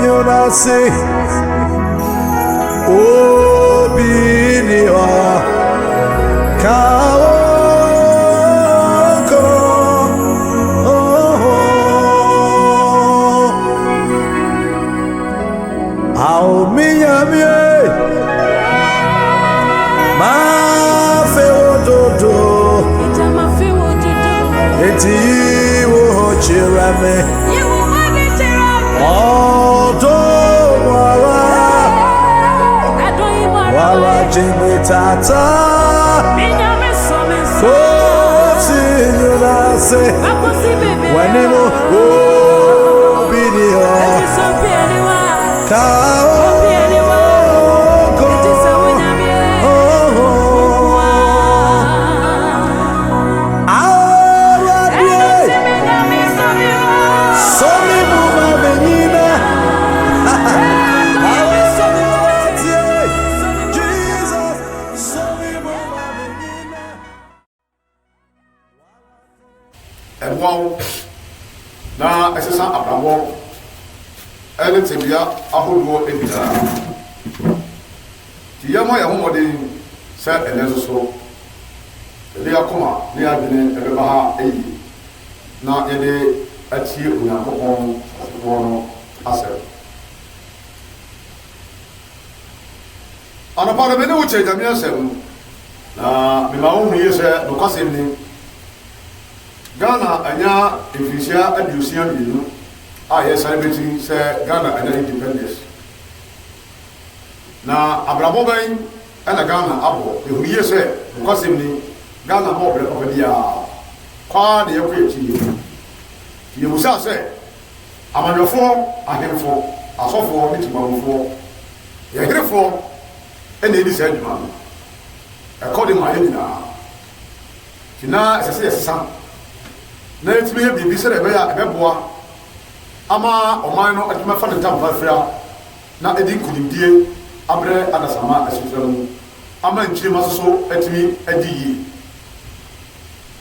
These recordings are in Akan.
Yonase Obiniwa Kaoko Ao Miyamie Ma Feododo Eti wo chirame Odo Wala Jimmy Tata Koti Yunase Wenimo Video Kao na esesa abrabo ele tebia ahodo ebira ti yamo ya homode se elezo so ele akoma ne adene ebeba ha eyi na yede atie onyankopon wono ase ana para bene uche jamia sem na me ma hu yese no kwasem ni Ghana anya efisia adusia binu a ye celebrating say Ghana anya independence na abrabo ban ana Ghana abo ehuriye say kwasem ni Ghana mo bre obedia kwa de yakwechi ye musa say amanofo ahemfo asofo mitimamfo ye herefo ene edi say djuma according to ayina kina sese sesa na etime ye bibi se rebe ya ebeboa ama oman no adwuma fa ne tamfa fira na edi nkudimdie abre adasama asifram ama nchire masoso etimi edi yi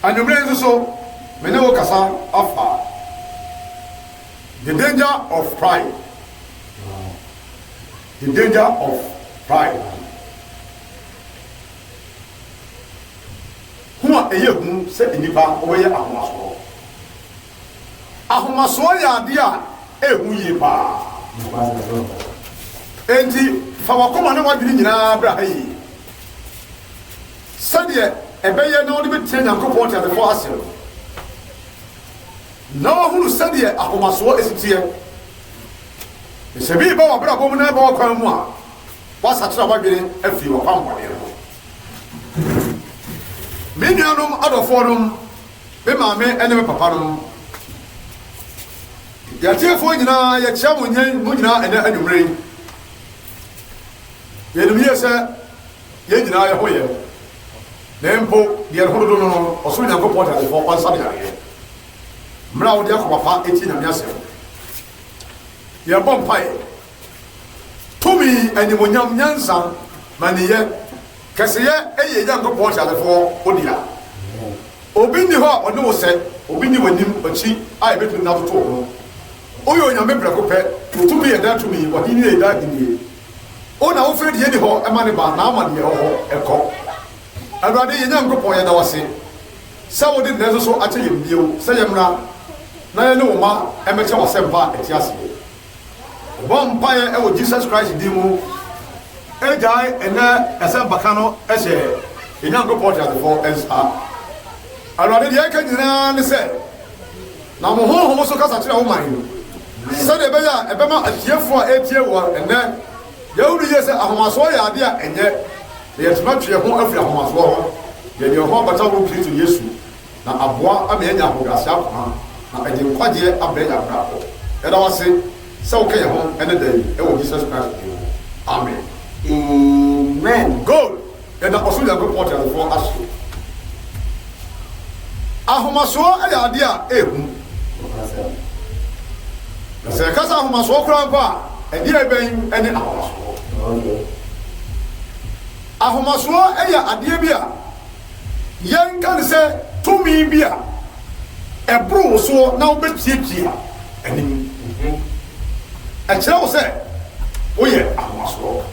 anwumre nso mene wo kasa afa the danger of pride the danger of pride huwa eyehu se enipa oye ahomaso ya ade a ehu yi pa enti fa wakoma na wadwiri nyina bra hayi sade ebeye na odi betia nyankopon tia de fo asel na hunu sade ahomaso esitie sebi ba wa bra bom na ba wa kwan mu a wasatra wadwiri afi wa kwan bode no minyanum adoforum be maame ene me paparum ya tiefo nyina ya chia mo nyina ene anwumre ye nuye se ye nyina ya hoye nempo de hodo no oso nyankopon ta fo kwansa de yare mra wo de akopapa eti na miase ya bompai tumi animonyam nyansa maniye kesiye eye nyankopon ta fo odia obi ni ho ono wo se obi ni wanim ochi ai betu na toto no oyo nyame brako pe tumi ye da tumi wa hini ye da hini ona wo fe de ni ho e ma ne ba na ama de ho eko awade ye nyankopon ye da wase sa wo de nezo so ache ye bio sa ye mra na ye ne wo ma e me che wase mpa eti ase bom pa ye e wo Jesus Christ di mu e jai ene ese bakano e se ye nyankopon ya de fo ensa awade de ye ka nyina ne se na mo ho so kasa kire wo man sade beya ebema atiefo a etie wo ene yewuru yese ahomaso ya ade a enye ye tuma tue ho afiri ahomaso ho ye ne ho bata wo Kristo Yesu na aboa ama enya hogase akoma na ede nkwaje abenya brako eda wase se wo kaye ho ene dai e wo Jesus Christ amen amen god eda osu ya go portal for us ahomaso ya ade a ehu se kasa ahomaso kura ba edi eben ene ahomaso ahomaso ya ade bi a yen kan se tumi bi a ebro so na obetietia anim a kyerɛ wo sɛ woyɛ ahomasoɔ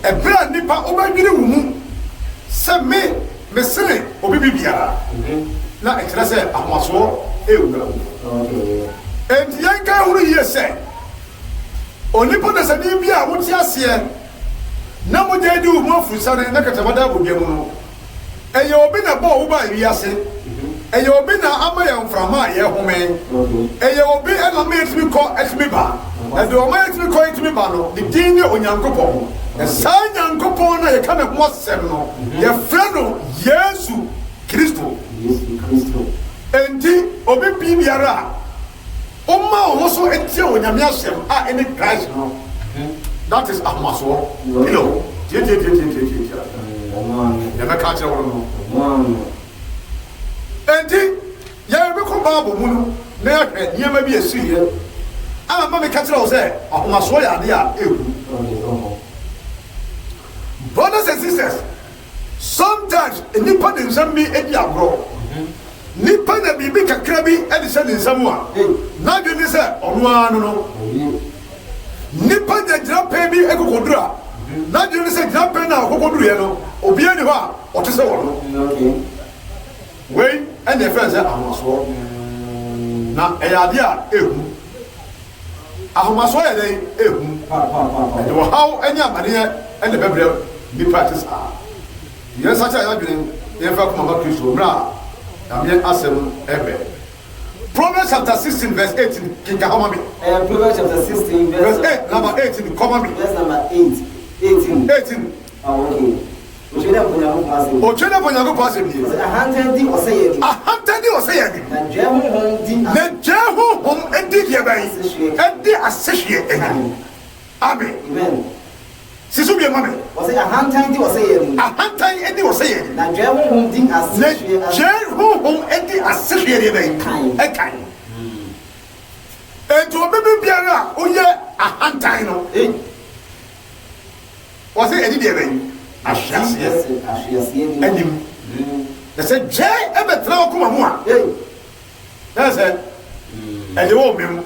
ɛberɛ a nnipa wobɛdwene wo mu sɛ me sene obi biara na ɛkyerɛ sɛ ahomasoɔ ɛwura wo enti yɛnka horo yie sɛ onipa dasani bi a wote aseɛ na mogya di wo mu afurusane na katamada abɔdwa mu no ɛyɛ obi na bɔɔ wo baa wiase ɛyɛ obi na ama yɛ mframa a yɛhome ɛyɛ obi ɛna ma yɛtumi kɔ ɛtumi ba ɛde ɔma yɛtumi kɔ yɛtumi ba no ne din ne onyankopɔn saa nyankopɔn na yɛka ne ho asɛm no yɛfrɛ no yesu kristo enti obi bi biara a ɔma ɔmo so ɛtie onyame asɛm a ɛne Christ no that is ahomasoɔ tie yɛbɛka kyerɛ wo no enti yɛbɛkɔ Bible mu no na yɛhwɛ nneɛma bi ɛsiiɛ ama ma meka kyerɛ wo sɛ ahomasoɔ yɛ ade a ɛwu brothers and sisters sometimes nnipa de nsɛm bi adi agorɔ nipa na biribi kakra bi ɛde hyɛ ne nsɛm a n'adwene sɛ ɔno ara no nipa gyina pɛn bi ɛkɔkɔduru a n'adwene sɛ gyina pɛn na ɔkɔkɔduru yɛ no obiara ni hɔ a ɔte sɛ wɔn wei ɛna ɛfrɛ sɛ ahomasoɔ na ɛyɛ adeɛ a ɛhu ahomasoɔ yɛ dɛn ɛhu ɛde wɔ haw ɛne amaneɛ ɛna bɛbrɛ nipa te saa yɛn nsa kyerɛ yɛadwene yɛmfa koma ma Kristo mmerɛ a Amen. Asem ebe. Proverbs chapter 16 verse 18. Kinga how many? Proverbs chapter 16 verse 8 number 18. Come on. Verse number 18. 18. Oh, okay. Ochena ponyago pasem ni. Ahantadi oseyedi. Ahantadi oseyedi. Na jehu hom di. Na jehu hom edi die bai. Edi asehye edi. Amen. Amen. Sisu bi mame. Ose ahantadi oseyedi. Ahantadi edi oseyedi. Na jehu hom di asehye. Na jehu hom edi asehye edi bai. Ekan. Ento bebe biara oye ahantan no. Ose edi die bai. Ashiase enim na se je ebe tra okuma mu a na se ede wo mem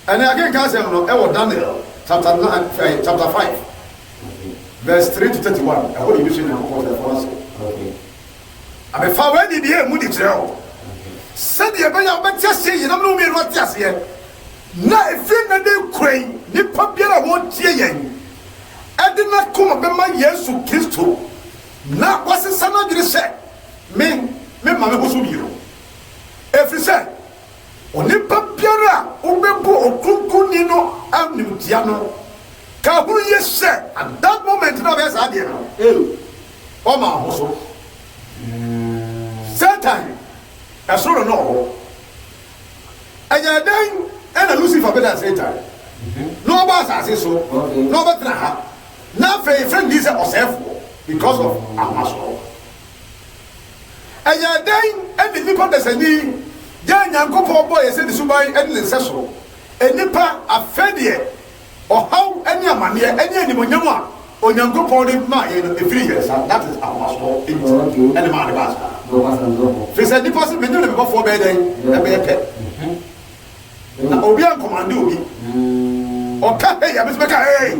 ana again ka se no e wo Daniel chapter 9 chapter 5 verse 3 to 31 e wo ibi so na ko for us abe fa we di die mu di kire o se de be ya be tiase yi na no mi ro tiase na efi na de kran ni pa biara wo tie yen Edina kuma bema Yesu Kristo na wasesa na dwere se me ma me hoso biro efrise onipa biara obebu okunkuni no animtia no ka huru yese at that moment na be sa de no o ma hoso Satan asoro no anya dan na Lucifer be da Satan no ba sa se so no ba tra ha na fe friend is osefo because of amaso aya den and the people that say ni ja nyankopon boy say the subai and the seso enipa afedie or how any amane any animonyam a onyankopon de ma ye no efiri here that is amaso and the man bas fe say the person me no be before be den e be pe na obi an command obi o ka hey ya be ka hey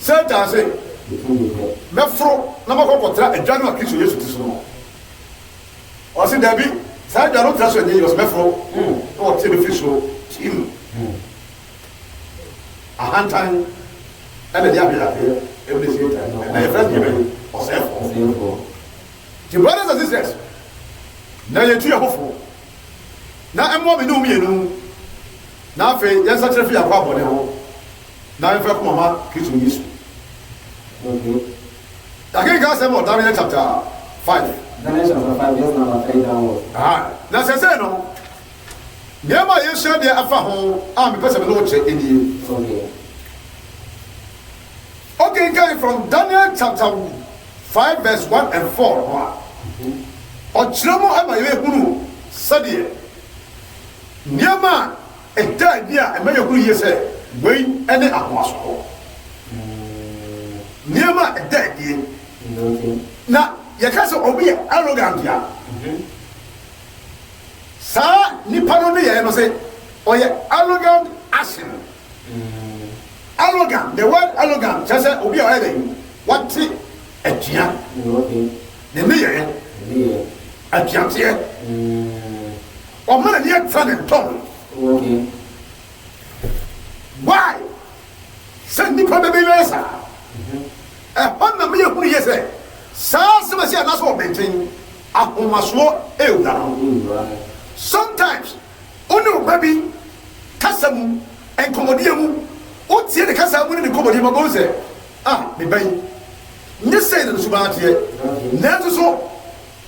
Satan say me fro na makokotra adwanu a Kristo Yesu tiso no o se dabi sa adwanu tra so nye yo me fro o te be fiso tim ahantan ele dia bia e be Satan na e friend be o se fo the brothers and sisters na ye tu ya hofo na emo me no mi enu na afi yensa kire fi akwa bode ho na enfa ko mama Kristo Yesu. Again, God said, Daniel chapter 5. Daniel chapter 5, verse number 3 downwards. Now, say no. Never you shall be a home. I'm a person of the in you. Okay, going from Daniel chapter 5, verse 1 and 4. Or Chromo am I who study Niama a dead year, and may you yes, wait any atmosphere. Niama a dead year. Now, your castle will be arrogant. Sir, Nippon, no say, or arrogant action. Arrogant, the word arrogant, just say, Obi Oede, what a gia, the mayor, a giant, or man yet son and tongue. Why? Send me for the baby. Upon the mere who is there. Sometimes only baby Cassam and Commodium. What's the Cassam in the Commodium goes there? Ah, the baby. You say the Subati, never so.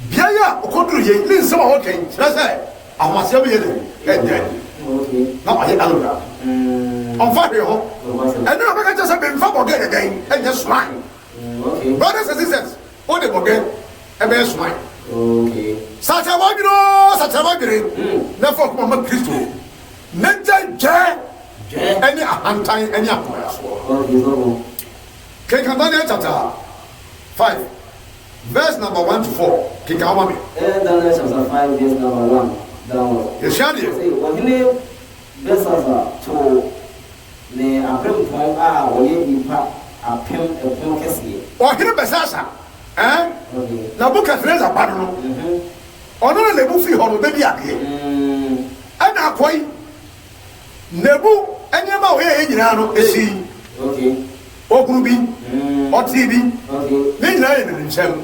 Biaya, Okodu, means some okay. That's it. I must have been dead. Now I don't on fire, and now I just have been forget again and just swine. Brothers and sisters, what they forget, a bear swine. Such a wagro, such a wagro, therefore, Mamma Christo. Nenta Jay, any anti any apple. Kikamania Tata 5, verse number 1 to 4. Kikamami. Daniel chapter 5, verse number 1. Downward. Yes, Shadi. To the Abram or Yipa, a pim, a pim cassie. Or here Besasa, eh? Nabuka Fraser Pardon. Or no, the Buffy or baby up here. And I quite Nebu, and Yama, is he? Okay. Or Ruby, or TV. Okay. They learn himself.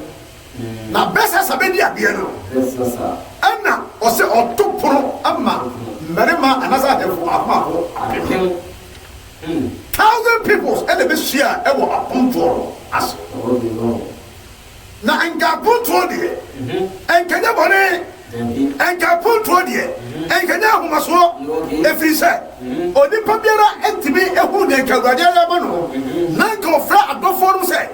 Now, best as a baby up here. Anna, or say, or two pro, Amma, Marima, and as I have for a 1,000 people and the best year ever upon for us. Now, and Gapun told you, and Kanyabone, and Gapun told you, and Kanyahumaso, if he said, or the Papiera and to me a wound and Kagadiana Mano, Nanko Flat at the forum say,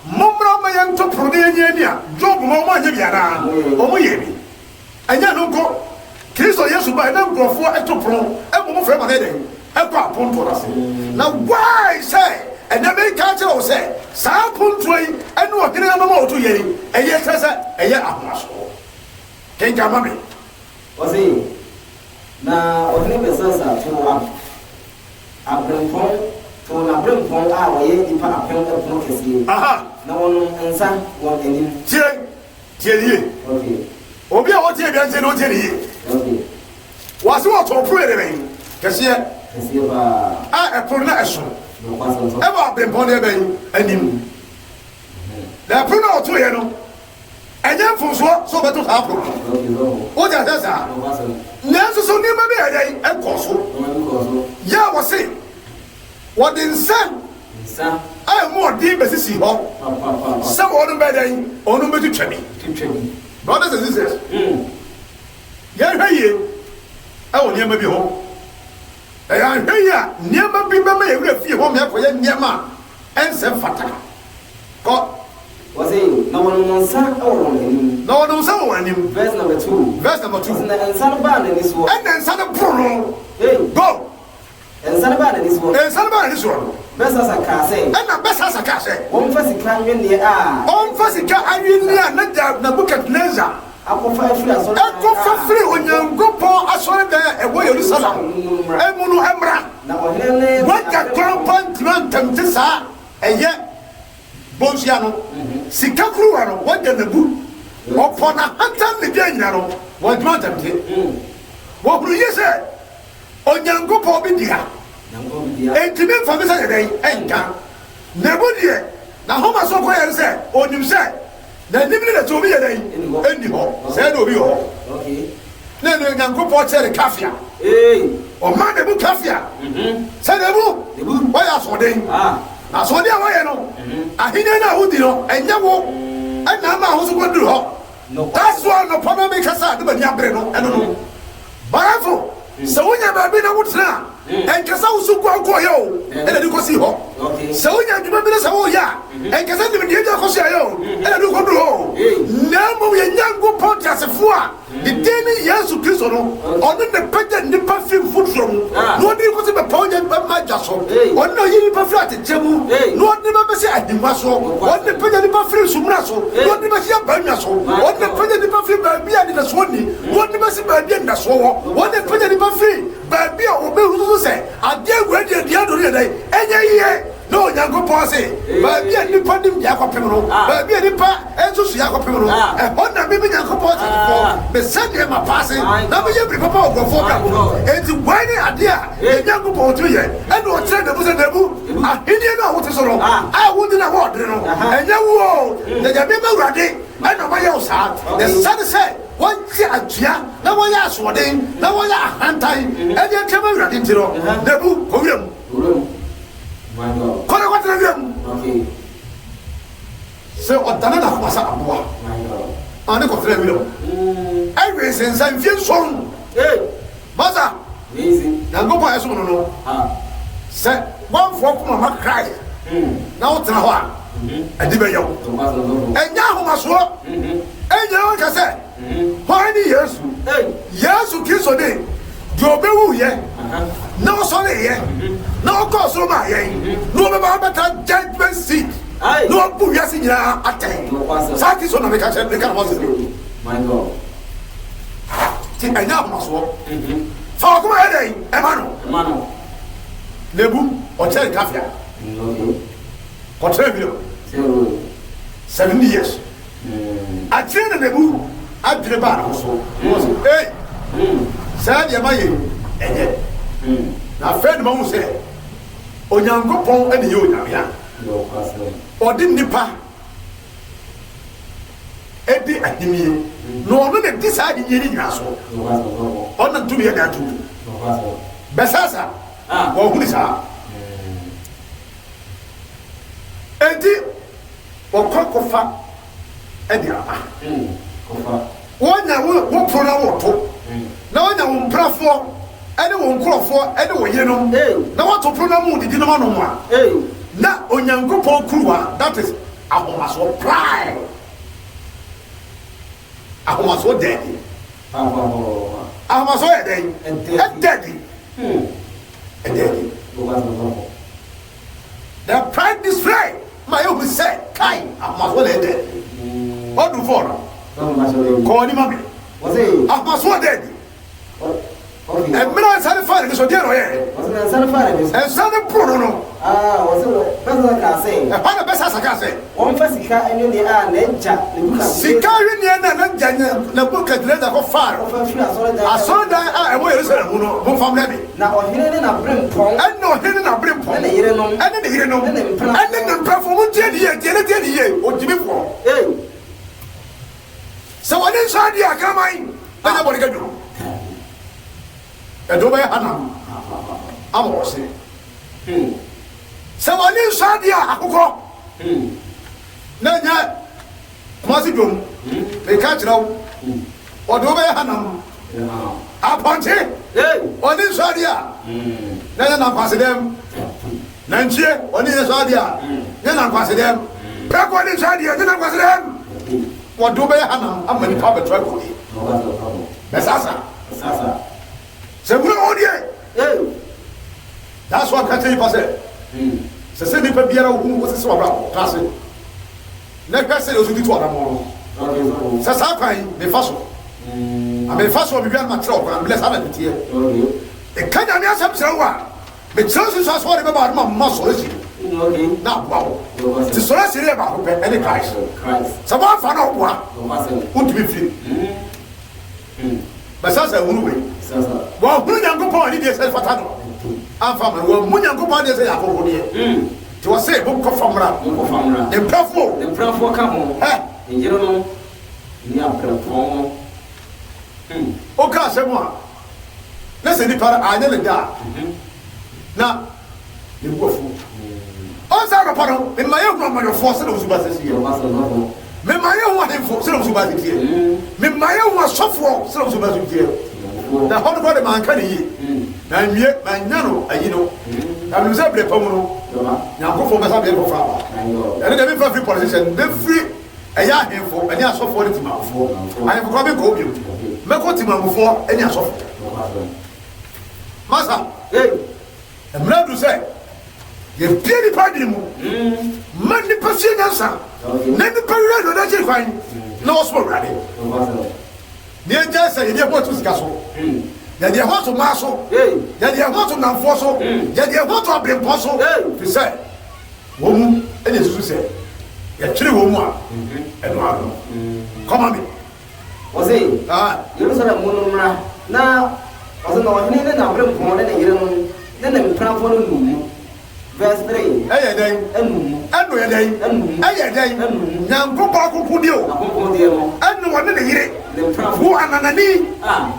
Mumra Mayan to Prodenia, Job Moma Yaviana, Omoyebi. And Yanoko, Christo Yasuba, and go for a to pro, and Momo Framaden. Now, why say, and the main culture will say, Sapun train, and what did I know to ye, and yes, a year of muscle. Can't come on me. Was he? Now, what name is us to Abram to an Abram Pong, our ye, the Papa Pong. Aha, no one and son, one in him. Tell ye. Okay. Obia, what you have no tell ye. Okay. Was what to pray, Cassia. A pronation. Ever been born and him. The pronoun to you, and then for so better to happen. What does that? Never so near my bed and Cosso. Ya was saying, what in son? I am more deep as a sea hall. Some other bedding, or no better to me. Brothers and sisters, yeah, I will never be home. I am here, never be my few home for Yama and Sam Fataka. God was he? No one son or him. No one knows him. Verse number 2. Verse number 2. And son of Ban in this one. And then son of Bruno. Go. And son of Ban in this one. And son of Ban in this one. Best as a car say. And the best as a car say. One first can win the eye. On first can I win the Nebuchadnezzar. I go for free when you go for a solid there and where you salam. Emunu Emra. What the grand Tantisa and yet Bonsiano, Sikakruano, what the Nebu, upon a hunter the General, what Montanti. What will you say? On Yango Pobidia. And to me for this day, and can Nebudia. Now, how much so I say, or you say? Then living in a to be a day, anyhow, said Obio. Okay. Then you can go for the Kaffia. Or Mandabu Kaffia. Said the book, why are so day? Now, so they are, no. I didn't know who did, and Yabo, and Nama was going to do. That's why no problem makes us but Yabreno, I don't know. Barafo, so when you have been a wood now, and Casau Suko, and I do go see her. So when you have been a Savoya, and Casau didn't get a Cosio, and I do go to home. Now we are young go pot as a four. The daily years of Christo, on the patent, the perfume food from. Nobody was in a point and my just so on no yi pa flat chemu no on ba besi adimwa so on ne penya ni ba free sumra so on ne ba sia ba nwa so on ne penya ni ba free ba bia ni da so ni on ne ba si ba bia na so on ne penya ni ba free ba bia obehu so se ade agwade dia do re dai enye yiye no nyango pose ba bia ni pa dim ya kwapem no ba bia ni pa enso su ya kwapem no on na bi nyango pose fo be send ma pass na be ye bri papa ogofo bra enti wani ade a nyango po to ye ene o tire na bu se na bu ahini na wo te so no a wo di na wo dre no enye wo na ja be mawurade ene ba ye o sa the sun say wọ́n ti àjùyà na wọ́n yà àsọ̀dẹ́n na wọ́n yà àhántáyé ẹni ẹ̀ kẹ́ bá wúradì ntì rọ dẹ̀bù kò wúrẹ̀ mu kọ́ni kọ́tà wúrẹ̀ mu sẹ ọ̀dáná nà kọ́masa àbúwá àní kọ́tà wúrẹ̀ mu ẹ̀wẹ̀ sẹ̀nsẹ̀ nfiẹ̀ nsọ̀rọ̀ mọ́sà yankọ́pọ̀ ẹ̀ sọ̀rọ̀ nínú sẹ wọ́n fọ́ kọ́mọ ma kíráyè náà wọ́n tẹ̀lé hɔ a ẹ̀dí bẹ̀ yẹ wò ẹ̀nyẹ́ ahomasoɔ ẹ̀nyẹ́ wọn kẹsẹ̀ wọ́n ní Yesu Yesu Kristo de di obewu yẹ na ọsọrọ yẹ na ọkọ ọsọrọ ma yẹ na ọbẹ bá bẹ ta judgment seat na ọbu wiase nyinaa atẹ sáà Kristo na mẹka kyerẹ mẹka na wọn sẹ ti ẹ̀nyẹ́ ahomasoɔ fa ọkọ ma yẹ dẹ ẹ̀ma no lebu ọ̀kyẹ́ nkafia kọ̀tẹ́ bi o 70 years akyerɛ na lebu adwene baa no so ei saa deɛ ma yɛ ɛnyɛ na afei ne ma hu sɛ Onyankopɔn ɛne yɛ onyamea ɔde nnipa ɛdi ahemie na ɔno ne di saa ahemie ne nyinaa so ɔna ntumi yɛ de ato bɛsasa wɔhunu saa enti wɔkɔ kɔfa ɛde aba wɔnya wo pro na wɔto na wɔnya wo mprafoɔ ɛne wo nkurɔfoɔ ɛne wo yerenom na wɔto pro na mu didi nom anom a na Onyankopɔn kuruwa that is ahomasoɔ pride ahomasoɔ dɛdi ahomasoɔ yɛ dɛn ɛdɛdi ɛdɛdi the pride display ma yɛ omi sɛ kai ahomasoɔ na ɛdɛdi ɔdun fɔlɔ kɔɔ ni ma mi ahomasoɔ dɛdi ɛmina nsani fa de nisɔn diɛ n'oyɛ nsani puro no ɛhɔ na bɛ sasa ka sɛ sika yi ni yɛ na ja na bu kɛtɛlɛ da ko faaro asɔrɔdan a ɛwɔ Yerusalem mu no mo fam dɛ bi ɛna ɔhene ne na bere mpɔn ɛne ne yerenom ɛne ne mpɛfo mo diɛ ni yɛ diɛ ni yɛ o jimi fɔ sɛ wɔne nsɔn di akaman ɛna bɔ ne ka duro ɛdɔ bɛ hanam ama ɔse sɛ wɔne nsɔn di akokɔ na nyɛ kumasi dom meka kyerɛ wo ɔdɔ bɛ hanam apɔnkye ɔne nsɔn di a na nyɛ nakwase dɛm nantie ɔne nsɔn di a nyɛ nakwase dɛm pɛkɔ ɔne nsɔn di a nyɛ nakwase dɛm wɔdɔ bɛ hanam ama nipa bɛtɔ ɛkɔli bɛsasa sɛ wura wɔn deɛ that's why kɛntɛ nipa sɛ sɛ nipa biara ohun wɔsi sɛ wabra klaase na hwɛ sɛ osu di to ɔdamɔ no sɛ saa kwan mefa so amefa so ɔbi biara ma kyerɛ ɔkwan bilɛ saa na tetiɛ ɛka nyame asɛm kyerɛ wo a mekyerɛ nso so asɔ ɔde bɛba adoma mma sɔrɔ si na aboa wo ti sɔrɔ si yɛ baako pɛ ɛne Christ sɛ wɔafa na ɔboa wontumi firi bɛsa sɛ wuru wei wɔhunu Nyankopɔn ani deɛ sɛ fata no amfa ma wɔmu Nyankopɔn deɛ sɛ yɛ akɔkɔdeɛ nti wɔ sɛ bokɔ famra ne mprɛfoɔ ka ho nyere no ne aprɛpɔn woka asɛm a na sɛ nipa anyɛ ne da na ne buafu ɔnsa nɔpa no mema yɛ hu amanɔfoɔ sɛ na wosu ba sɛ siyɛ mema yɛ hu ahemfo sɛ na wosu ba sɛ tiɛ mema yɛ hu asɔfoɔ sɛ na wosu ba sɛ tiɛ na hɔ no bɔ de manka ne yie na nwie manya no ayi no na menim sɛ berɛ pa mu no Nyankopɔn bɛsa bɛyɛ kɔfa aba ɛne dɛ memfa firi politician mɛfiri ɛyɛ ahemfo ɛne asɔfoɔ ne timamufoɔ ahemfo kora menkɔ bio mɛkɔ timamufoɔ ɛne asɔfoɔ masa mmerɛ du sɛ ye piedi padri mu man ni pasi nyansa na ni pawira do da je kwan na osmo rade ni eja se ye ho to sika so ya de ho to ma so ya de ho to namfo so ya de ho to abrempo so fi se wo mu ene susu se ya kire wo mu a eno ado come on me Ose Yerusalem monumra na ose no hene ne na abrempo ne ne yire no ne mpranfo no numu verse 3 eye den enu ye den eye den nyankopa akukudio enu wone ne yire wo ananani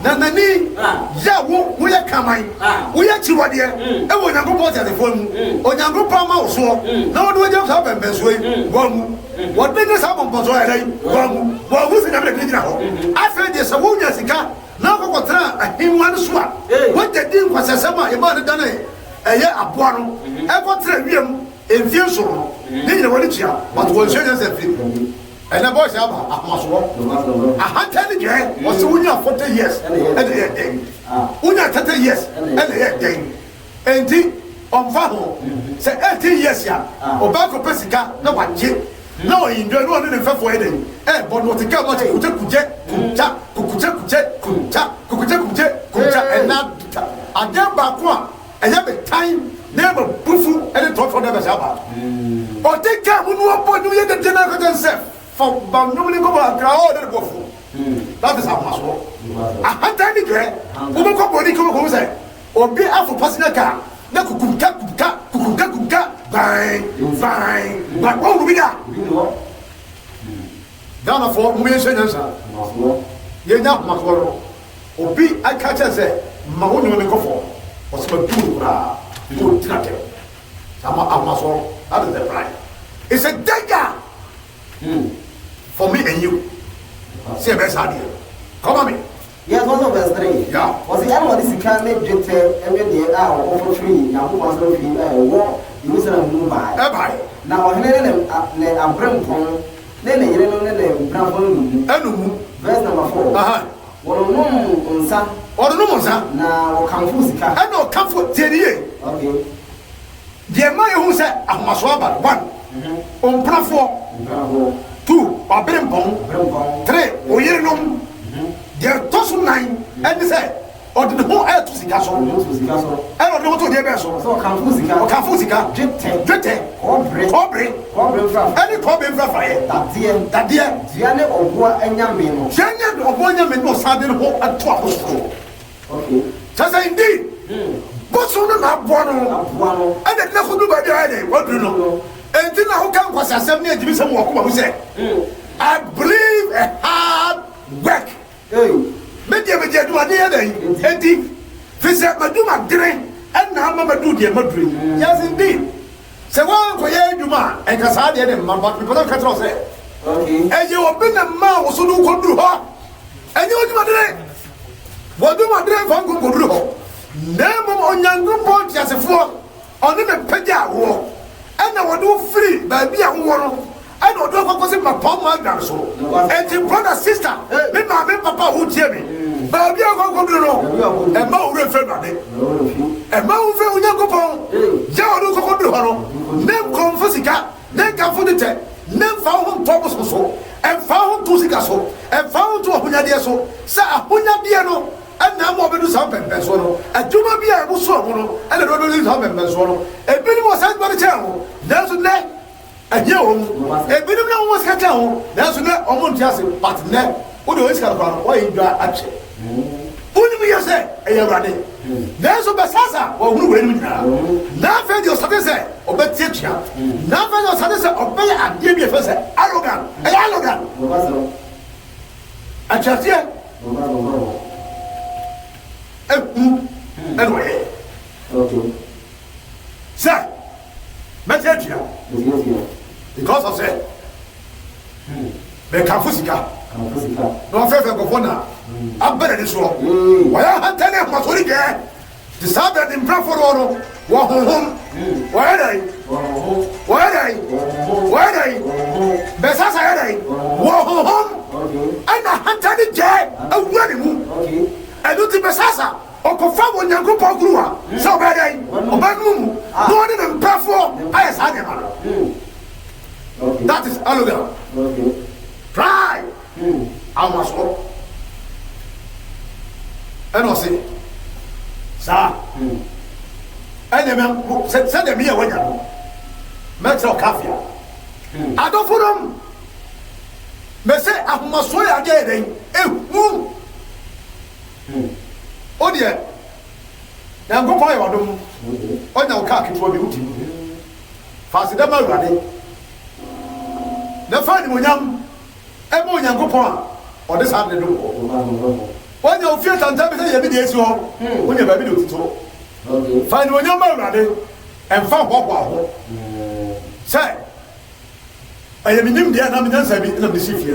nanani ya wo ye kaman wo ye chiwode e wo nyankopa te fo mu onyankopa ma wo so na wo do je sa bembe so yi wo mu wo de ne sa bombo so ere wo mu wo hu se na be gina ho afa de se wo nya sika na kokotra ahimwa no so a wo de din kwasasama e ba ne dane eye aboa no ekotra wiem enfie so no ne nyina woni tia but won hwe se fi ena boy se aba ahmaso ahata ne je wo se wunya 40 years ene ye den wunya 30 years ene ye den enti onfa ho se 18 years ya obako pesika na waje na o yindwe no ne fefo eden bo no tika mo kuje kuje ena adamba ko a enya be time na be bufu ene to for na be saba o tika mu no opo ni ye de na ko sef for bam no ni ko ba kra o de bufu that is how much ahanta ni gre o ko body ko say obi afu personal car na kukuka bang ba ko bi da Ghana for mu ye nyansa ye nya makoro obi aka cha say ma wo ni ko for o se ba du ra ko tinate sama amaso that is the pride it's a danger for me and you see be sad here come on me yes also verse 3 yeah was the animal this can make jete every day for free na ko so free wo Jerusalem mu ba na o hene ne abrempon ne yire no ne abrempon enu verse number 4 Oro no monsa na o kamfu sika e no kamfu tieniye okay de ma ye hu se ahmaso aba 1 on plafo 2 abrempon 3 o yire no de tosu 9 and say odin ho e to sika so e no de to de be so o kamfu sika jete kobre any kobre fra ye dadie dia ne oboa anyame no jenya oboa anyame no sade no ato akoso okay sasa indeed boso no na aboa no e de na kodu ba dia de odru no enti na ho kan kwasa asem ne ajibi sem wo ko ba se I believe a hard work me dia du ade ya dai enti fi se madu madre en na ma madu dia madre yes indeed se wa ko ye aduma e ka sa de ma ba people ka tro se okay e ye obi na ma wo so du ko duru ho enye aduma dre wo du madre fa ko duru ho na mo onyango bo ti asefo oni me pagya wo en na wo du free ba bi a wo no en o do ko se ma pom ma dar so enti brother sister me ma me papa who tie me ba bi a ko duru no e ma wo re fe ba de e ma wo fe onyango bo ja o do ko duru ho no ne konfusika ne ka fu de te ne fa ho tobo so e fa ho tu sika so e fa ho tu ahonya de so sa ahonya de no ana mo be do sa pempe so no aduma bi a bo so mo no ana do do sa pempe so no e bi ni mo sa gba de che ho na so ne aje o e bi ni na mo ska che ho na so ne o mo ntiase but ne o de o ska kwa no o yi dwa ache uni mi yese e ya brade na so be sasa o hunu we ni nyina na fe di o sa se o be tie tia na fe di o sa se o be ade bi fe se arrogant e arrogant achatie anyway okay sir message because of say me kafusika no fefe go fona abere ni so wa ya hantane ma so ri ge the sabe the impraforo no wa honhom wa ya dai be sasa ya dai wa honhom ana hantane je awani mu edu ti be sasa o ko fa wo nyanko pa gruwa so be dai o ba mu no ni impraforo Sunday, man. Okay. That is hallelujah. Okay. Try. I must go. And I say, sir. And the man said, send me a winner. Metro Coffee. I don't for them. Me say, I must swear again. Oh dear. Now go buy one. Oh, now can't keep what you do. Fast them already. The fine when young, and more young go or this hard to do. When you feel sometimes you be the when you baby do so. Find when you're already and found what. Say, I am in India and I'm in the city.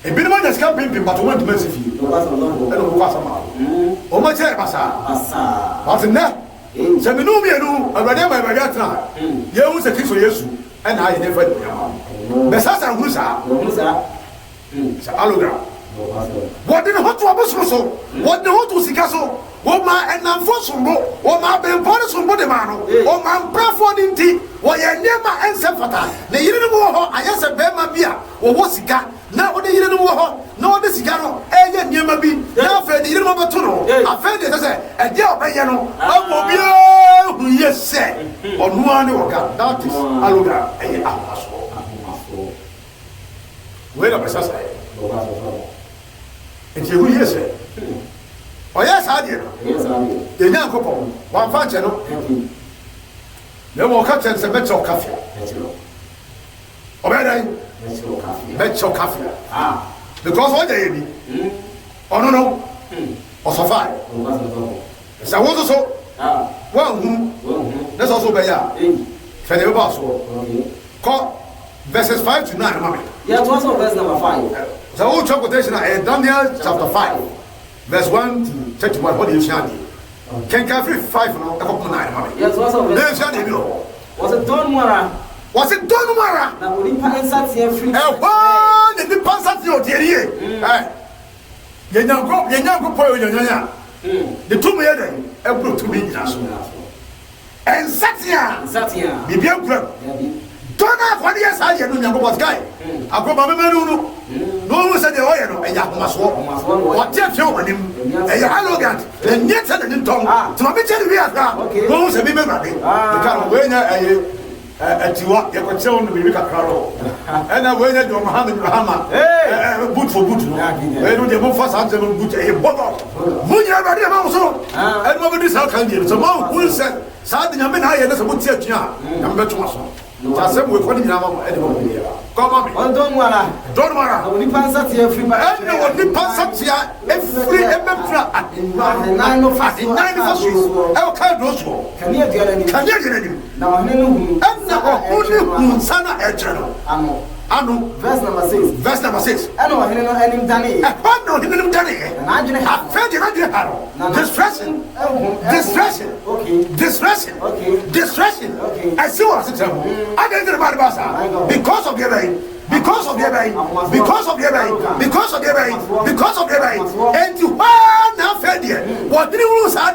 A bit of money is coming, but I want to mess with you. I don't know. Oh, my chair, Massa. What's in that? Seminumia, I read my Bagatna. You was a kiss for you, and I never know. Messasa, who's that? Aluga. What did the hot was so? What the hot was the castle? What my and unfortunate, what my been polish from Bodemano, what my preferred in tea, what you never answer for that. The Yidamo, I answer Bema Bia, or what's the cat? Now, what the Yidamo, no, the cigar, and yet near Mabi, now fed the Yidamo Tuno. I fed it as a dear Bayano, oh, yes, sir, or no one will come. That is Aluga, and wait up, Messasa. And you will say, oh, yes, I did. The young couple, one function, no more captains and Metro Coffee. Obey, Metro Coffee. Ah, because what they need. Oh, no, or so far. So I was also one, that's also by ya. Federal Boss. Call verses 5 to 9, mommy. Yeah, what's on verse number 5? The old quotation, Daniel chapter 5, verse 1 to 31. What do you say? Can carry 5 now? A couple 9, mommy. Yes, what's on verse? Was it Don Mara? Was it Don Mara? Now, we didn't answer here free. One in the pass at your dear. You now go, the 2 million, a blue to me. And Satya, the young girl. Don't have 1 year, I know was guy. I go my memory. No one said the oil, and you must walk. What you show him? And you're arrogant, and yet said in tongue. To me, tell me, no one said, remember, because when at you are, you could show me a crowd. And I went to Mohammed Rahama, boot for boot. Where do you move fast and boot a bottle? Would you ever do also? And what this how can you? So, who said, Sadin, I'm in high and that's a good church. I'm better. Just we call it now. Come on, don't worry. Don't worry. Only pass at here free. And only pass at here every emperor at 9 of 9 I'll carry those. Can you get any? Can you get any? Now, and now only Sana Eternal. Anu, verse number 6. Verse number 6. I know him Danny. I know him Danny. And I didn't have fed you. Distressing. Distressing. Okay. Distressing. Okay. Distressing. Okay. I see what's it. I didn't know about Basa. Because of your way. Because of your way. Because of your way. Because of your way. Because of your way. And you are now fed you. What did you lose? I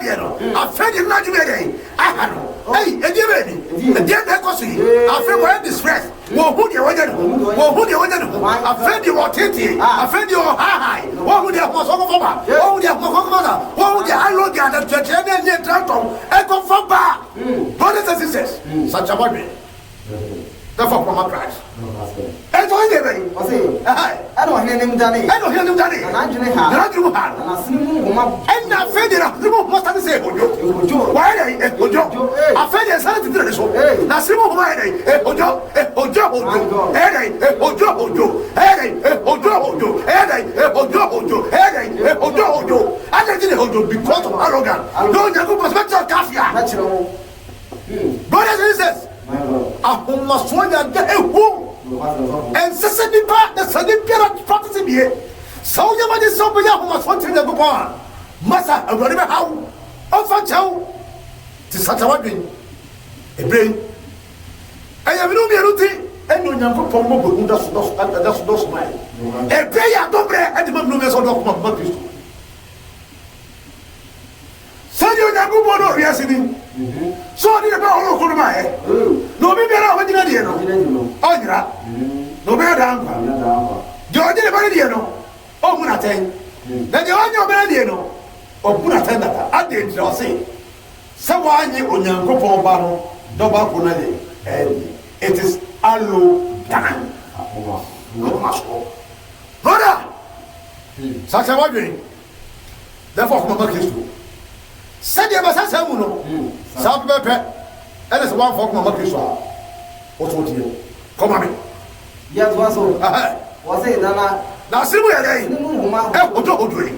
fed you not today. I know. Hey, and you ready? And then that was it. I feel well distressed. Who do you want to know? Who do you want to know? I fed you or Titi. I fed you or high. What would you have was over? What would you have was over? What would you have looked at the church and then Tranton? Echo for bar. Brothers and sisters, such a body. Therefore, from a Christ. And so, anyway, I don't hear him, Danny. I don't hear him, Danny. And I didn't have. And I see him. And I fed it up. What I say, Ojo. Why? Ojo. I fed it something to this one. Now, Simon, why? Ojo. Ojo. Ojo. Ojo. I didn't Ojo because of arrogant. Don't you go perspective coffee? Brothers and sisters. Ahoma sonya de ehu and sesedi pa the sedi pera practice be so you ma de so be ahoma sonte de go masa awori be hawo ofa chawo ti satawa dwen ebrain aya binu bi eruti eno nyankopon mo bogun da so mai ebrain ya dobre edi ma binu me so do ko ma Kristo so you nyankopon no riasini so ni be oro ko ma wanyira no be da nkwa de o de ba de no o mu na ten na de wanyo be de no o bu na ten da ade ndi o se se wanyi onyankopon ba no do ba ko na de it is allo dan Hola! Ça va bien. Therefore, comment Christ? C'est bien, ça c'est mon nom. Ça peut être. Elle est souvent fort comme Christ. Aujourd'hui, comment bien? Il y a trois ans. On sait, Nana. C'est moi, elle est. Aujourd'hui.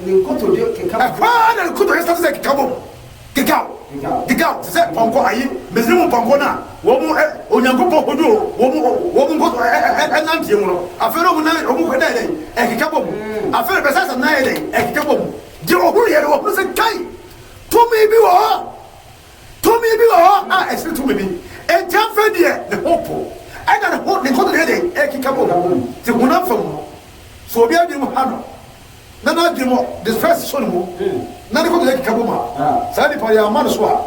Les côtes de Kikao. Ah, le coup de restance de Kikao. Kikao, c'est encore aïe, mais c'est mon pangona. On y a un peu de l'eau. On go un antimo. Affaire au Nana, au Mouka, et Kikao. Affaire de ça, Naïle, et Kikao. Dieu, on se caille. To me be ah, excuse to me. Et tiens, fait dire le hope. I got a hope, the code ready, et Kikao. C'est mon enfant. So bien du Mohano. Nana Dimo, the first son. Nana go to Kabuma. Sadi Paya Manuswa,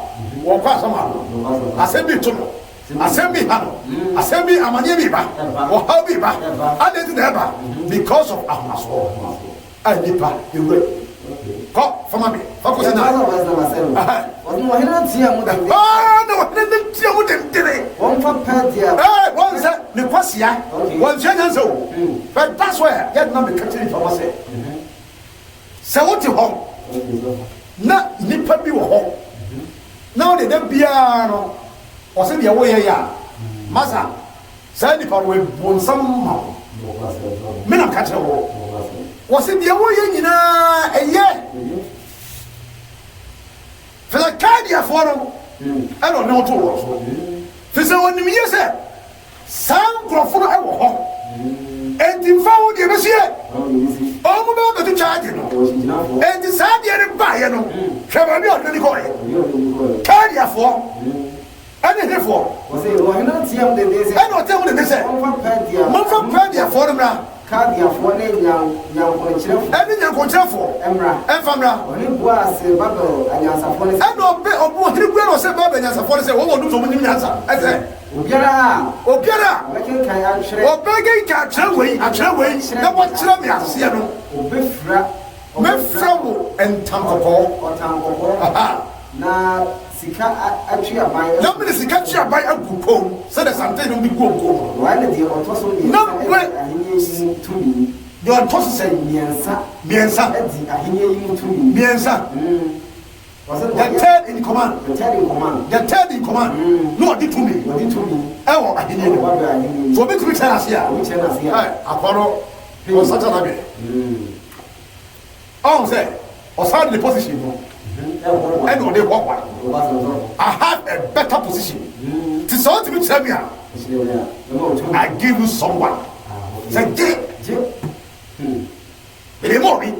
or Pasama. Assembly Tomo. Assembly Hano. Assembly Amaniba. Or Habiba. I didn't ever because of Ahmaso. I nipa, you will. Call for me. Focus on that. Ah, no, didn't see what they did. One for Patia. One said, Nipasia, one Genazo. But that's where get not be continuing for myself. So what you home? Not Nipa be home. Now they don't be or send your way. Massa, say Nipa will want some. Men of catch was it the way in a year? For the cardia forum, I don't know two words. For someone to me, yes, some Crawford I will home. And in found the Monsieur, all about the charge, and decided to buy, cardia form. And therefore, was it not see them? I don't tell them they said, one from Padia forum. Cardia for young Every young for Emra, Efamra, only was a bubble and as a police. I know what he will say, Bob, and as a police, what will do so many answer. I say, Obiara, Obiara, actually, or begging catcher way, now what Tramia, Siano, Meframo, and Tanko, or Tanko. Now, Sika actually a buyer. Nobody is catch up by a good said that something will be good. Why did you also no way to me? You are tossed say, Miensa, I hear you to me. Miensa. The third in command. The third in command. The third in command. No, did to me. Did to me. Oh, I hear you. So, make me tell us here. Which is here. I follow on such a way. Oh, say, or start the position. And on the walk one. I have a better position. To sort to tell me, I give you someone. Say, Jay. They more me.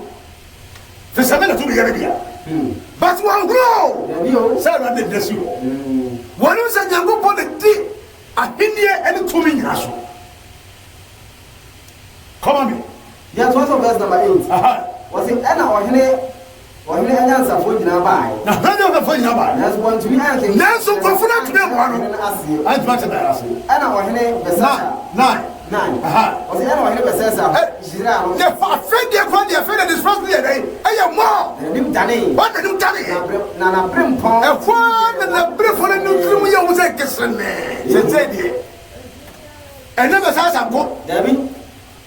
For some minutes to be here. But one grow. Sarah did this you. One is a young upon the tea. I in here and 2 minutes. Come on me. Yes, what's the best number 8? Was it Anna or Henry? Or any answer for you now by? Now, for you by. That's one to be anything. Now, so go for that to them. I'm trying to ask you. Anna or Henry, nine. Was it Anna or Henry Bessessa? She's out. The friend, they're quite the affair of this first day. I am more. The new Danny. What the new Danny? Nana Brimpon. A one and a brief for a new criminal was a kissin. And never says I'm good. Debbie.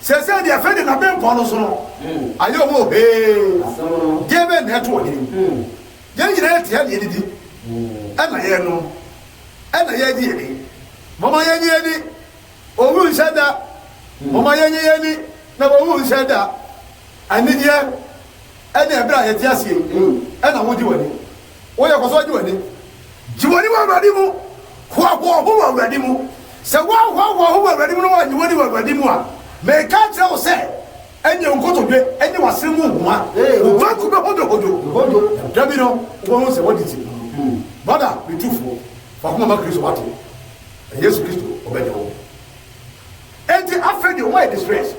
Says the affair in a Brimpon. I don't know, hey, given that to him. Young lady, and I hear no, and I hear Mama Yanni, or who said that? Mama Yanni, never who said that. I need you, and a bride, yes, and I want you any. What I was doing. You were ready, who are ready? So, who are ready? You were ready more. May can't tell say. And you go to bed, and you are still moving. What could hold? Dabino, one say, what is it? Brother, be truthful. For Mama Christ, what? Yes, Christ, obey the home. And the after the white distress.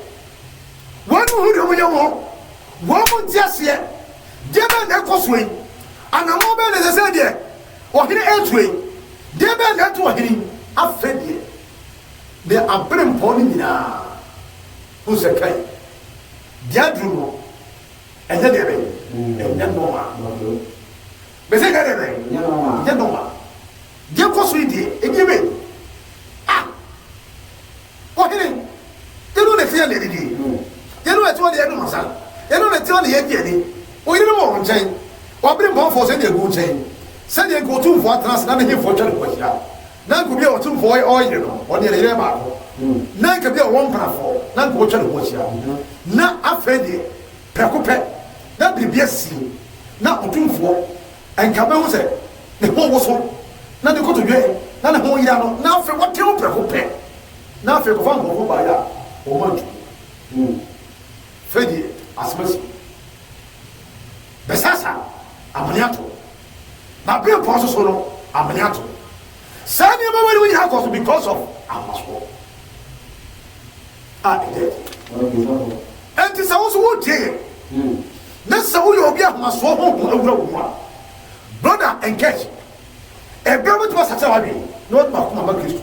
One who you want, one would just yet. Given that cosway, and a moment as I said there, or in the entry, given that to him, I fed you. de abrem pon ni na who say kai dia duro enye de be enye no ma be say kai de be enye no ma dia ko so di enye be o hene tenu ne fia le di tenu e to de enu masa tenu ne to de ye die ni o yire mo nchen o abrem pon fo say de go nchen say de go tu fo atras na ne fo twa ko hia na ko bi o tu fo o yire no o de yire ba ko na ka bi o won pra fo na ko twa ko hia na afedi prekope na bibia si na otumfo enka be ho se ne ho wo so na de ko to dwe na ne ho yira no na afi wo te o prekope na afi ko fa ko ba ya o mantu fedi asmasi besasa amaniato na be po so no amaniato sani ma wari wi ha ko because of amaso enti sa wo so wo tie na sa wo yo bi amaso ho awura wo brother engage e be mo to sa sa wa bi no ma ko ma Kristo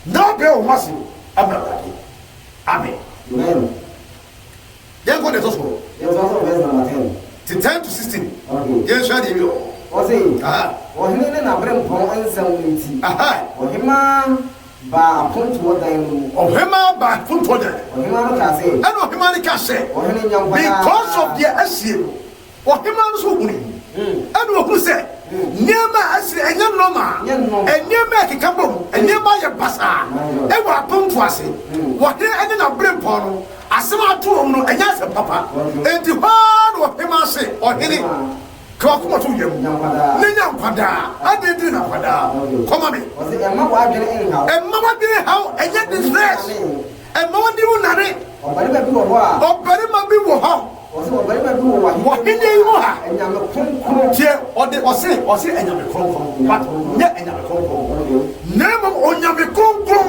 na be o masi abakade amen then go the so verse number 10 to 10 to 16 yes sha dey yo o say o hene na abrem pon ansam nti o hema ba aponto dan mu o hema ba aponto dan o hema no ka say and o hema ni ka say o hene nyampa because of their asie o hema no so huni and o hu say nyema asie enya noma enyema kikabom enyema ye basa e wa aponto ase wo he ene na abrem pon no asema to no enya se papa enti ho no hema se o hene kwa kuma tu yemu nenya nkwada adedi na kwada koma me o say emma wa dwene how enya distress emma wa di unare obari ma bi wo ho o say obari ma bi wo wa wo hinde yi wo ha enya me kronkron tie o se enya me kronkron but nya enya me kronkron nemo onya me kronkron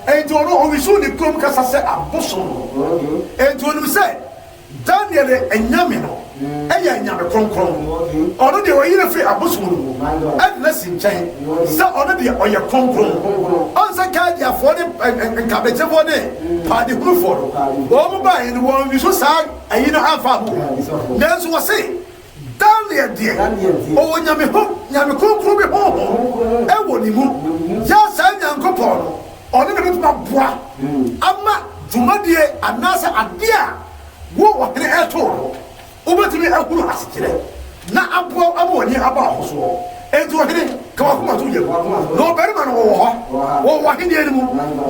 enti ono o wisu ni krom kasa se aboso enti onu se Daniel enya me no eya enya me kronkron ono de oyire fe aboso no and listen chain so ono de oye kronkron on se ka dia for the nkabete for the party group for o mo ba yin wo wisu sa ayi no afa mo nanso wo se Daniel de o nya me kronkron be ho e wo ni mu ya sa nyankopon no ono de be boa ama dwumadie anasa ade a wo hene eto obetimi akuru asikire na abo aboni aba ahoso enti wo hene ka wa kuma to ye no beri ma no wo hene eni mu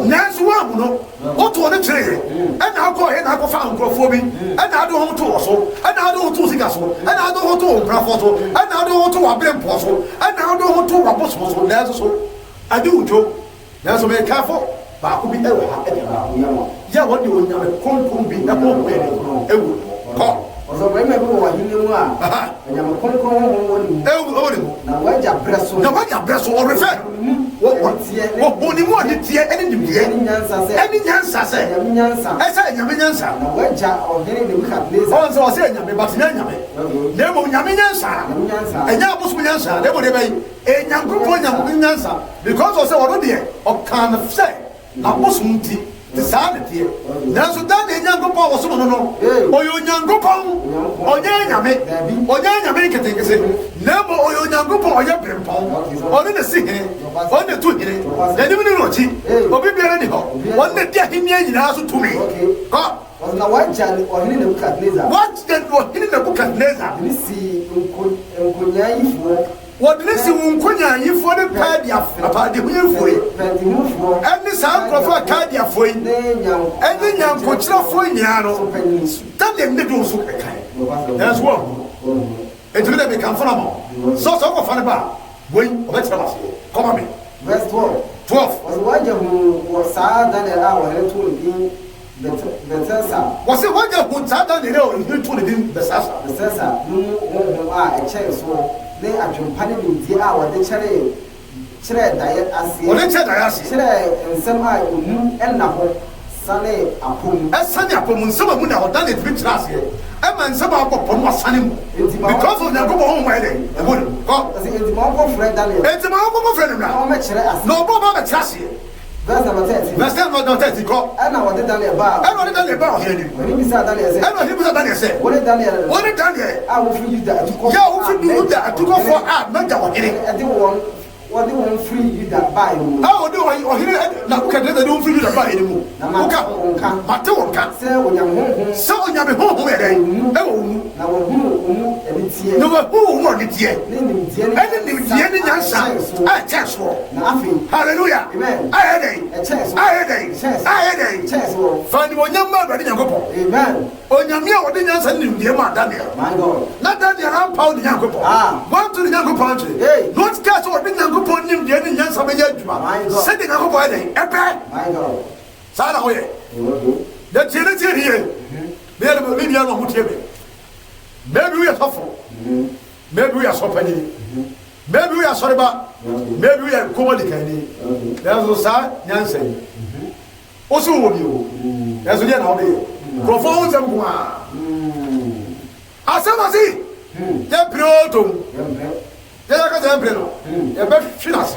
nanso wa mu no oto ne kire ena akọ he na akọ fa nkrofo bi ena ado ho to wo so ena ado ho to sika so ena ado ho to wo brafo so ena ado ho to wa brempo so ena ado ho to wa boso so nanso so ade ujo nanso me kafo ba ko bi e wa ha e ba ya wo de onya me konkron bi na ko be e wo ko ozo ba me bi wo hine mu a enya me konkron wo ni e wo na waja breso o refer wo ni mu ade tie eni nimdie eni nyansa se esa enya me nyansa na waja o hene de Nebukadnezar on so se enya me but na enya me na mo nya me nyansa enya bosu nyansa na mo de bai enya nkropo nya me nyansa because o se wo do de o kan say na bosu nti ti sa ne tie nanso dan ne nyankopon wo so no no oyo nyankopon onya nyame ketekese na mo oyo nyankopon oya brempon oni ne sihire oni tu hire na ni no chi obi biara ni ho oni dia himia nyina so tumi ko na waja o hene Nebukadnezar ni si nkonyaifo wodne si wonkonya yifo ne padia apade huyefoi eni sa nkrofo akadia foi eni nyankokyira foi nya no tande ne do so kai that's what etu de be kan fona mo so ko fane ba boy obetra ba come on me verse 12 waja hu sa Daniel a wa retu ni Betesa wase waja hu sa Daniel a wa retu ni Betesa no a eche so ne adwompane bi a wode kyere daye ase wode kyere daye ase kyere nsem a emu enna ho sane apom esane apom nsem amu na hoda ne bi kyere ase e ma nsem akopom wasane mu because of the go home my day e mo ko enti ma ko frɛ Daniel enti ma ko frɛ no na o me kyere ase no bo ba me kyere ase verse number 13. Verse number 30 ko. Ana wade Daniel ba. Ana wade Daniel ba o here ni. Oni bisa Daniel say. Ana bisa Daniel say. Wode Daniel. Wode Daniel. A wo fi Juda atukọ. Ya wo fi Juda atukọ for a manja wo here. Ade won free Juda ba yo. Ah wode o here na ka de wo fi Juda ba here mu. Oka. Mate wonka. Say onyam honhom. Say onyam honhom e den. E wo mu. Na wo hu ebi tie. No wo wo ni tie. Ni tie ni. Ene ni tie ni nyansa. Ah cheso. Na afi. Hallelujah. Amen. Ah den. Cheso. Ah den. Ah den. Cheso. Fani onyam ma bade nyankopon. Amen. Onyame a wode nyansa ni ndie ma Daniel. My God. Na Daniel am pound nyankopon. Want to nyankopon che. Not cast wode nyankopon nim die ni nyansa be yaduma. Se de nyankopon den. Epe. My God. Sa na ho ye. The tie here. Maybe you are not motivated. Maybe we are tough. Maybe we are so penny. Maybe we are sorry, but maybe we are comedy. There's no sir, Nancy. Also, you. There's a general. Profound them. As I see, they're proto. They're a temple. They're better finance.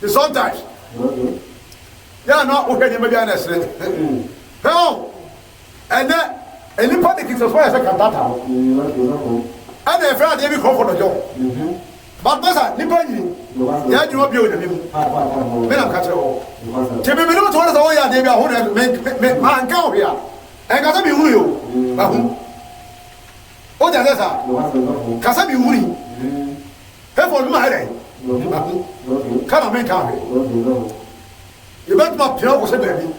Sometimes. They are not okay, maybe honest. Hell. And then, anybody can supply a cantata. And a friend, they call for the job. But, Massa, Nippon, yeah, you will be with him. Madam Catcho. To be able to order the way they are holding, make man go here. And got to be who. Oh, that's Casabi Woody. Heaven, my day. Come on, make out. You bet my piano was a baby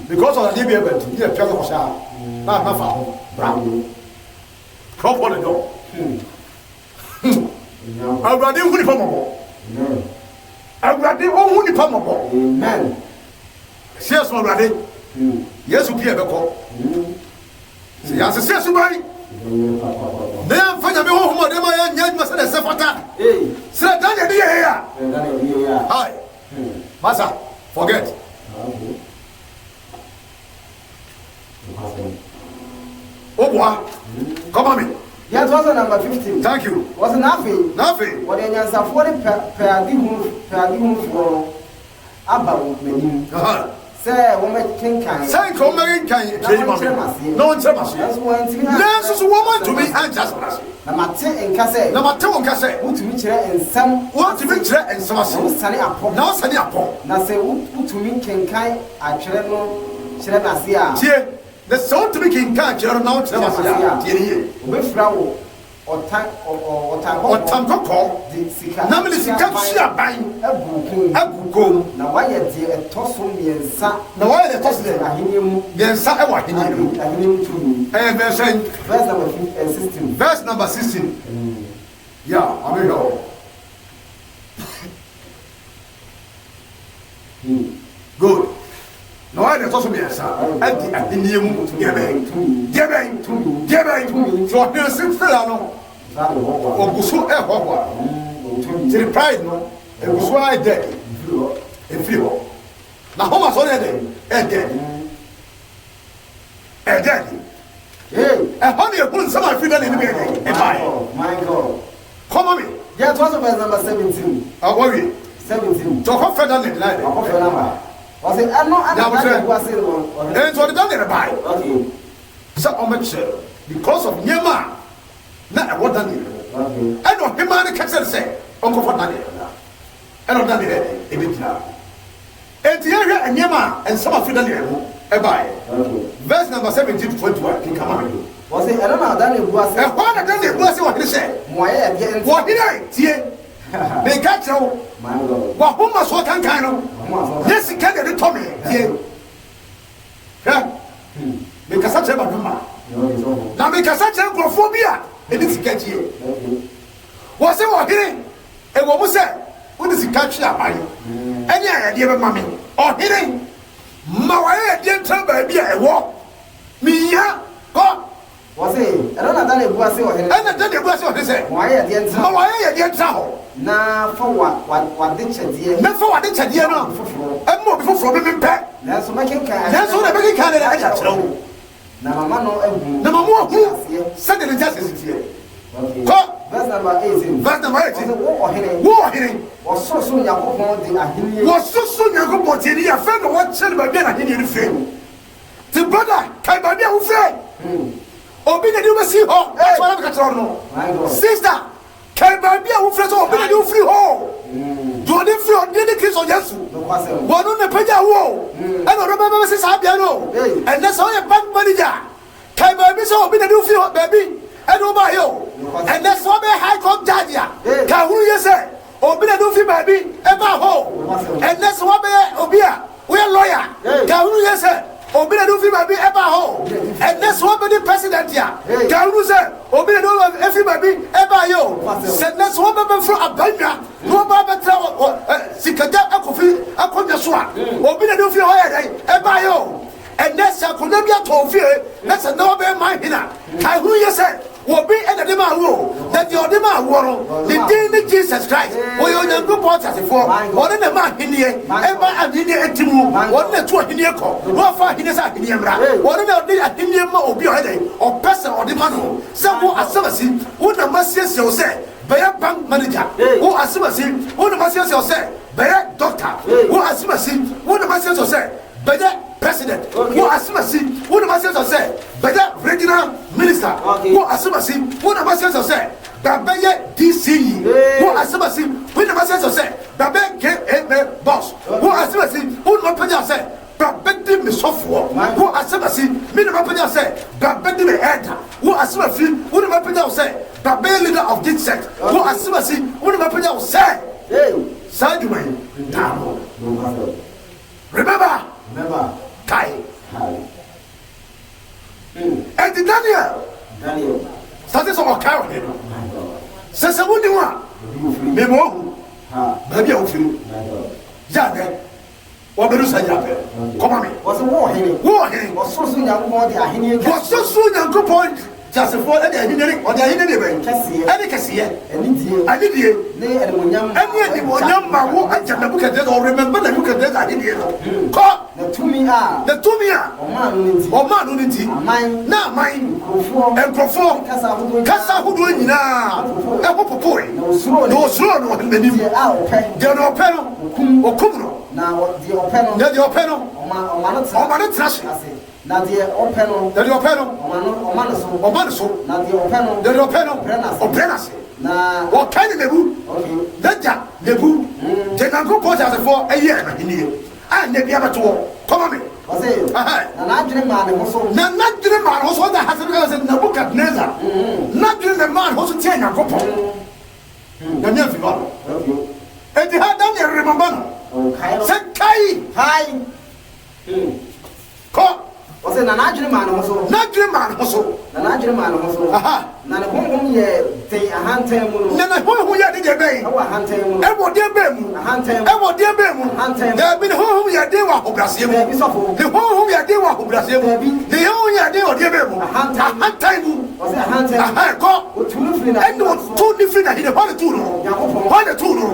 because of the Libya, but you have piano was out. Not my father. Brown. Crop on the door. I'll run in with Pommo. I'll run in all with Pommo. Amen. Yes, already. Yes, we have a call. See, as a says somebody. Then find a home of them. I am must have a safata. Sir, Daniel, here. Hi, Massa. Forget. Oh boy, come on me. Yes, was number 15. Thank you. Was nothing. Nothing. What any answer for the per for about me. Say, woman can. Say, come in, can you? No one tell us. Yes, woman to be unjust. Number 10 and Casse. Number 2 and Casse. What to meet and some. What to meet and some. Sunny upon. Now, Sunny upon. Now say, who to me can kind. I Chiramasia. Here, the soul to be king can't hear now. With flower or time or time call. Namely, she can't see a bang. A book. Now, why a dear a toss from me and sa. Now, why the toss there? I him. Yes, I want him to me. And verse number 16. Verse number 16. Yeah, I mean, good. No, I don't also be a son. I didn't Giving. So I feel six or Busu ever. To the pride, no, and was why dead. In few. Now, how much already? And dead. And dead. And how do you put some of in the beginning? My God. Come on me. Yeah, it was verse number 17. I worry. 17. To offer that line. Was it? I know. And so the done in the Bible. Okay. So much because of Yama. Not what done. I know him and the castle say, Uncle for Daniel. I don't done it a bit now. And the area and Yama and some of you Daniel. Verse number 17 to 21. Come on. Was it? I don't know. Daniel was. And what Daniel was what he said. What did I? They catch you. What whom was what kind of? Yes, he can't get Tommy. Yeah. Because such a man. Now, because such a phobia, it is catch you. Was it what hitting? And what was that? What is he catch up by you? Any idea of mommy? Or hitting? My dear trouble be a walk. Me, yeah, go. Was it? I don't know that it was it. And I tell you what he said. Why at the end? Why at the end? Now, for what did you? Not for what did you know? And more before from him back. That's what I can. That's what I make Canada. I got you. Now, Mamma, no, more who said the justice is here. verse number 18. Verse number 18. Wo ohene. Wo ohene. Ososo Yakobon de ahini. Wo soso Yakobon de ya fe no what tell ba bia na ahini ni fe. Ti brother, kai ba bia wo fe. Obi na di wo si ho. That's what I'm catching no. Sister, kai ba bia wo fe so obi na di wo free ho. Do the free on the case of Jesus. Wo no na pagya wo. E no roba se sa bia no. And that's how you bank manager. Kai ba bi so obi na di wo free ho baby. And over here, and that's what the high court judge ya. Can who you say? Obina do fi baby, ever ho. And that's what the Obia, we are lawyer. Can who you say? Obina do fi baby, ever ho. And that's what the president ya. Can who say? Obina do every baby, ever yo. Said that's what the from Abanya. No Baba travel, Sikaja, Akofi, Akonya. Obina do fi ho, ever yo. And that's a Columbia Tofie, that's a noble mind here. Can who you say? Will be at the demand that your demand war, the day Jesus Christ, or your young group as a form, or in the man in here, ever and in here, Timu, one the two in here, one for his Akiniam, one of the Akiniam or Biohede, or person or the man, some who are servicing, who the Messias will say, by a bank manager, who are servicing, who the Messias will say, by a doctor, who are servicing, who the Messias will say, by the president, who are servicing, who the Messias will say, by the regional minister, who are servicing, who the Messias will say, Babaye DC, who are servicing, who the Messias will say, Babaye KM boss, who are servicing, who the Messias say, Babaye me software, who are servicing, me the Messias say, Babaye me editor, who are servicing, who the Messias say, Babaye leader of this sect, who are servicing, who the Messias say, Sadway, remember, Kai. And the Daniel started some cow. Says a wounded one. Memo, maybe I'll feel. Jade, what do you say? Come on, was a war hearing. War hearing was so soon. Was so soon. A good point. Just for any engineering or the engineering. Any Cassia, I did you. And when you I just look at that or remember the look at that. I did you. Call the Tumia, or man unity, now mine, and perform Casa who doing now. A popoy, no slow, no, they're no panel or Kumno. Now the panel, or man trash. Na the open the open o manaso na the open o prenas na o kan nebu daja nebu je na go pose as for a year na hini and na bia beto come me o say na dwene man ho so na dwene man ho so da hasan ka say na bukat neza na dwene man ho so tie na go pon na nya fi ba e di ha dan ye remember no say kai ko o say na dwene man ho so na dwene man ho so na dwene man ho so aha na ne honhom ye te ahantan mu no na honhom ye de ben e wo ahantan mu e wo de ben mu ahantan e wo de ben mu ahantan da bi ne honhom ye de wa hobrase mu bi sofo ne honhom ye de wa hobrase mu ne honhom ye de o de ben mu ahantan mu o say ahantan aha ko o tunu firi na e wo tunu firi na hide ba tu no ba de tu no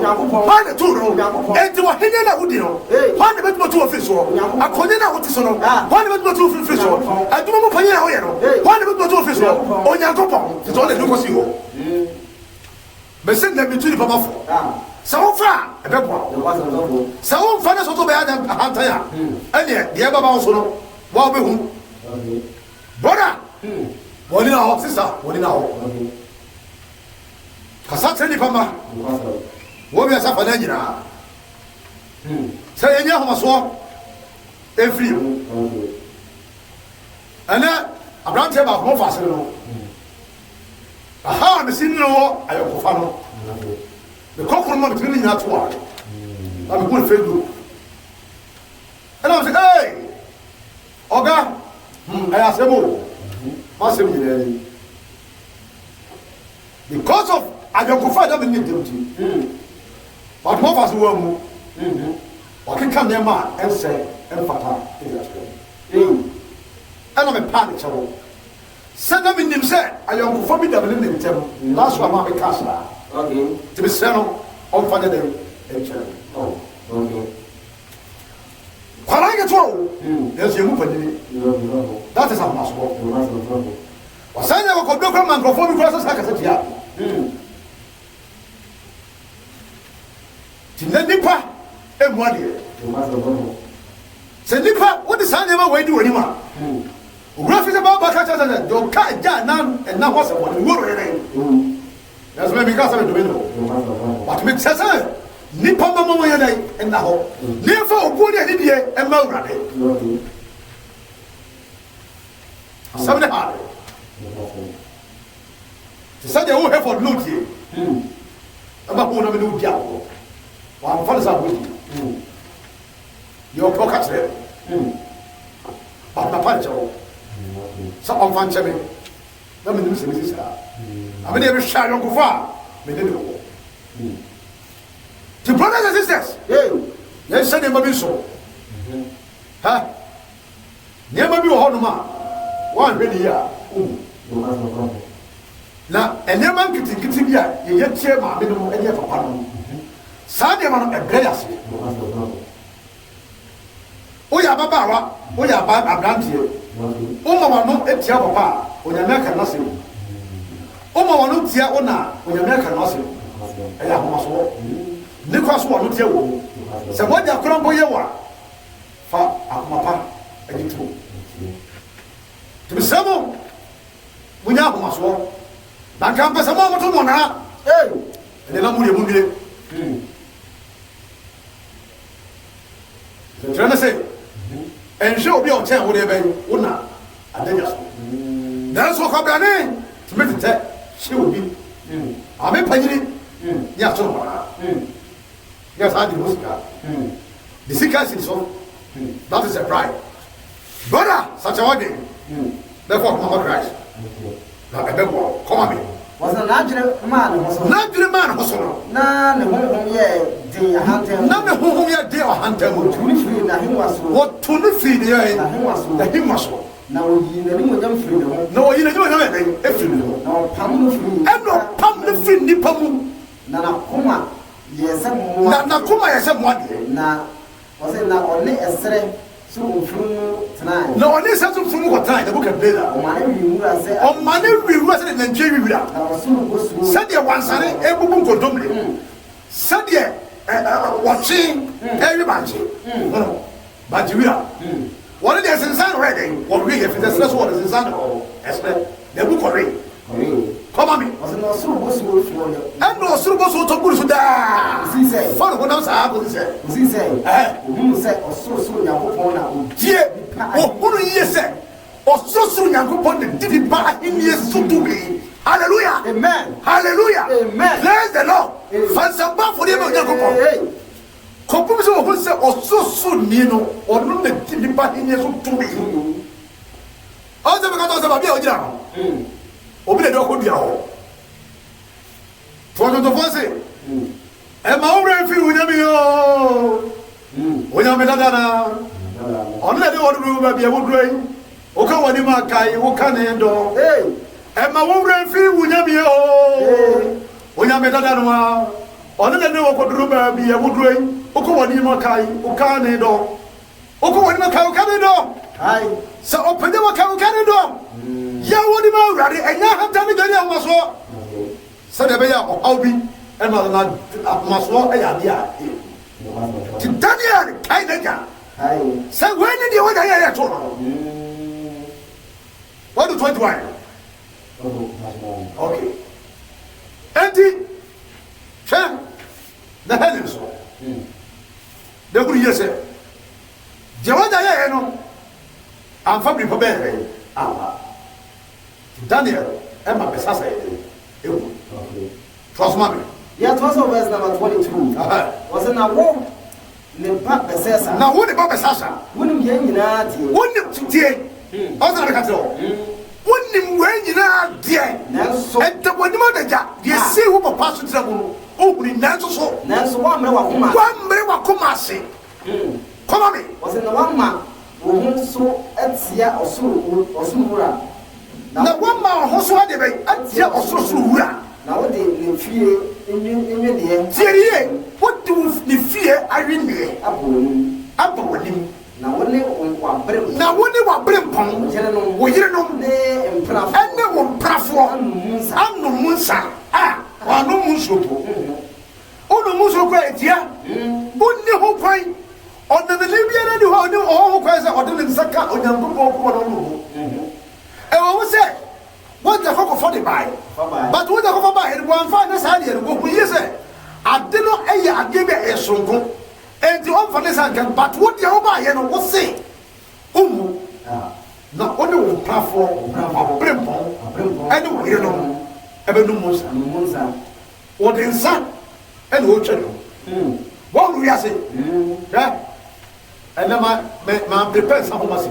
e ti wo hide na wudi no ba de betu tu ofisi so akonye na woti so no ba de betu tu ofisi so aduma mu panya ho ye no ba de betu tu ofisi so onyankopon it's all the look see go but send them between papa for so far e be bo so far na so to be adam hantaya ene de baba so no wa be hu brother woni na ho sister woni na ho kasa tani pama wo be asa fa na nyina say enya ho so every ana abrante ba ko fa se no aha me sin no ayo ko fa no the kokoro mo between na to wa na me ko Facebook and I was like hey oga I asemo masem ni because of ayo ko fa da me need them but mo fa so wa mu o kin kan dem ma en say en fata and I'm a panic so send them in them say I am for me double in them last one my casa okay to be sent on for them oh okay when I get to there's you move that is a must walk was I never could do come and go for me cross as I can say Tina nipa emwade. Se nipa what is an ever way do anymore. Rough is about Bacata, don't cut down and now what's about the world. That's why because of it. What makes us Nipa Mama and now, therefore, good idea and Maurade. Something hard. Sunday who have for loot here. About one of the new diabo. One father's up with you. Your pockets there. But my punch. Some of one chimney. Let me do some sister. I mean, every shadow go far. To brothers and sisters. Yes, send him a so. Huh? Never be a honor. One really here. Now, and your man getting here, you yet share my minimum and yet for Sunday man a prayers. Oh, yeah, Baba, oh, yeah, Baba, Abranti. Oh, my no, it's your papa, when you make a nothing. Oh, my no, dear owner, when you make a nothing. I have my Nicholas won't tell you. So, what you crumble you are for Papa and you too. To be someone, we now must walk. That campus a moment to one, and then I'm going to the trainer say, and she'll be on 10 whatever would not. And then just that's what come in to make the she will be. I'm a penny. Yes, yes, I did Musika. The sick is so that is a pride. Brother, such a wedding. Therefore, Mama Christ. Like a big wall, come on me. Was a natural man, Not the man, Hosso. none whom ye did hunter, None of whom you dare hunter would. which we that he was What to the feed the him was. now you know them freedom. No, you don't know anything. If you know. No, Pamu free, And no pump the fin, the pamu. Nana Kuma, yes, Nakuma is someone. na was it not only a thread so tonight? No, this has some more time. The book of Bella. On money, we was in Nigeria. Said there once, a book of Domley. Said there, watching everybody. But you are. What is in San Reading? What we have is what is in San the book of Ray. Come on, me. And no super so to put that. He said, for what else I would say. He said, who said, or so soon, Dear, oh, who you said, or so soon, young upon the diddy bar in years to do me. Hallelujah. Amen. Hallelujah. Amen. Praise the Lord. Find some bar for them. Compose of say, or so soon, you know, or no, the diddy bar in years to me. Also, because of a bill, obi le do ko bia ho fono to fose e ma o re fi unya mi o unya mi dada na on le de o du ba bia wo duro o ka woni ma kai wo ka ne do e ma wo re fi unya mi o unya mi dada no on le de o ko duro ba bia wo duro o ko woni ma kai wo ka ne do o ko woni ma kai wo ka ne do ai so o pede wo kai wo ka ne do ya woni ma wurade enya hata mi gari amaso se de be ya obi e ma na amaso e ya dia ti Daniel kai daga se when the one ya to what do 21 okay enti cha na helen so de guru yese je wada ya no am fabri po be Daniel, Emma Bessasa. Trust me. Yeah, trust verse number 22. Was in a war. The Papa Bessasa. Now, what about Bessasa? Wouldn't you not? Wouldn't you dear? Also, the cattle. Wouldn't him when you not dear? So, and the one mother, you see who pass to the opening natural so. That's one Kumasi. Come on, me. Was in the one man who so at Sia or Sura. Now, one man who saw the way at Sia or Sura. Now, what they fear in the end. What do you fear? I mean, Apple him. Now, when they were Brimpon, we hear no day and no one platform. I'm no Munsa. Ah, or no Munsupo. Oh, no so kwa etia bunni ho kwan ona na lebia na ho ne ho kwan se odele nsaka onyankopon ko no no e wo se what the fuck for the buy but what the fuck for buy it one fa na sa de go hu yi se ade no eye ade be esonko enti on fa ne sa kan but what the buy ye no wo se umu na only wo platform abrempo ene wo ye no ebe no monsa wo de nsa ene wo twa no wo ru ya se ya ene ma prepare sa ho masi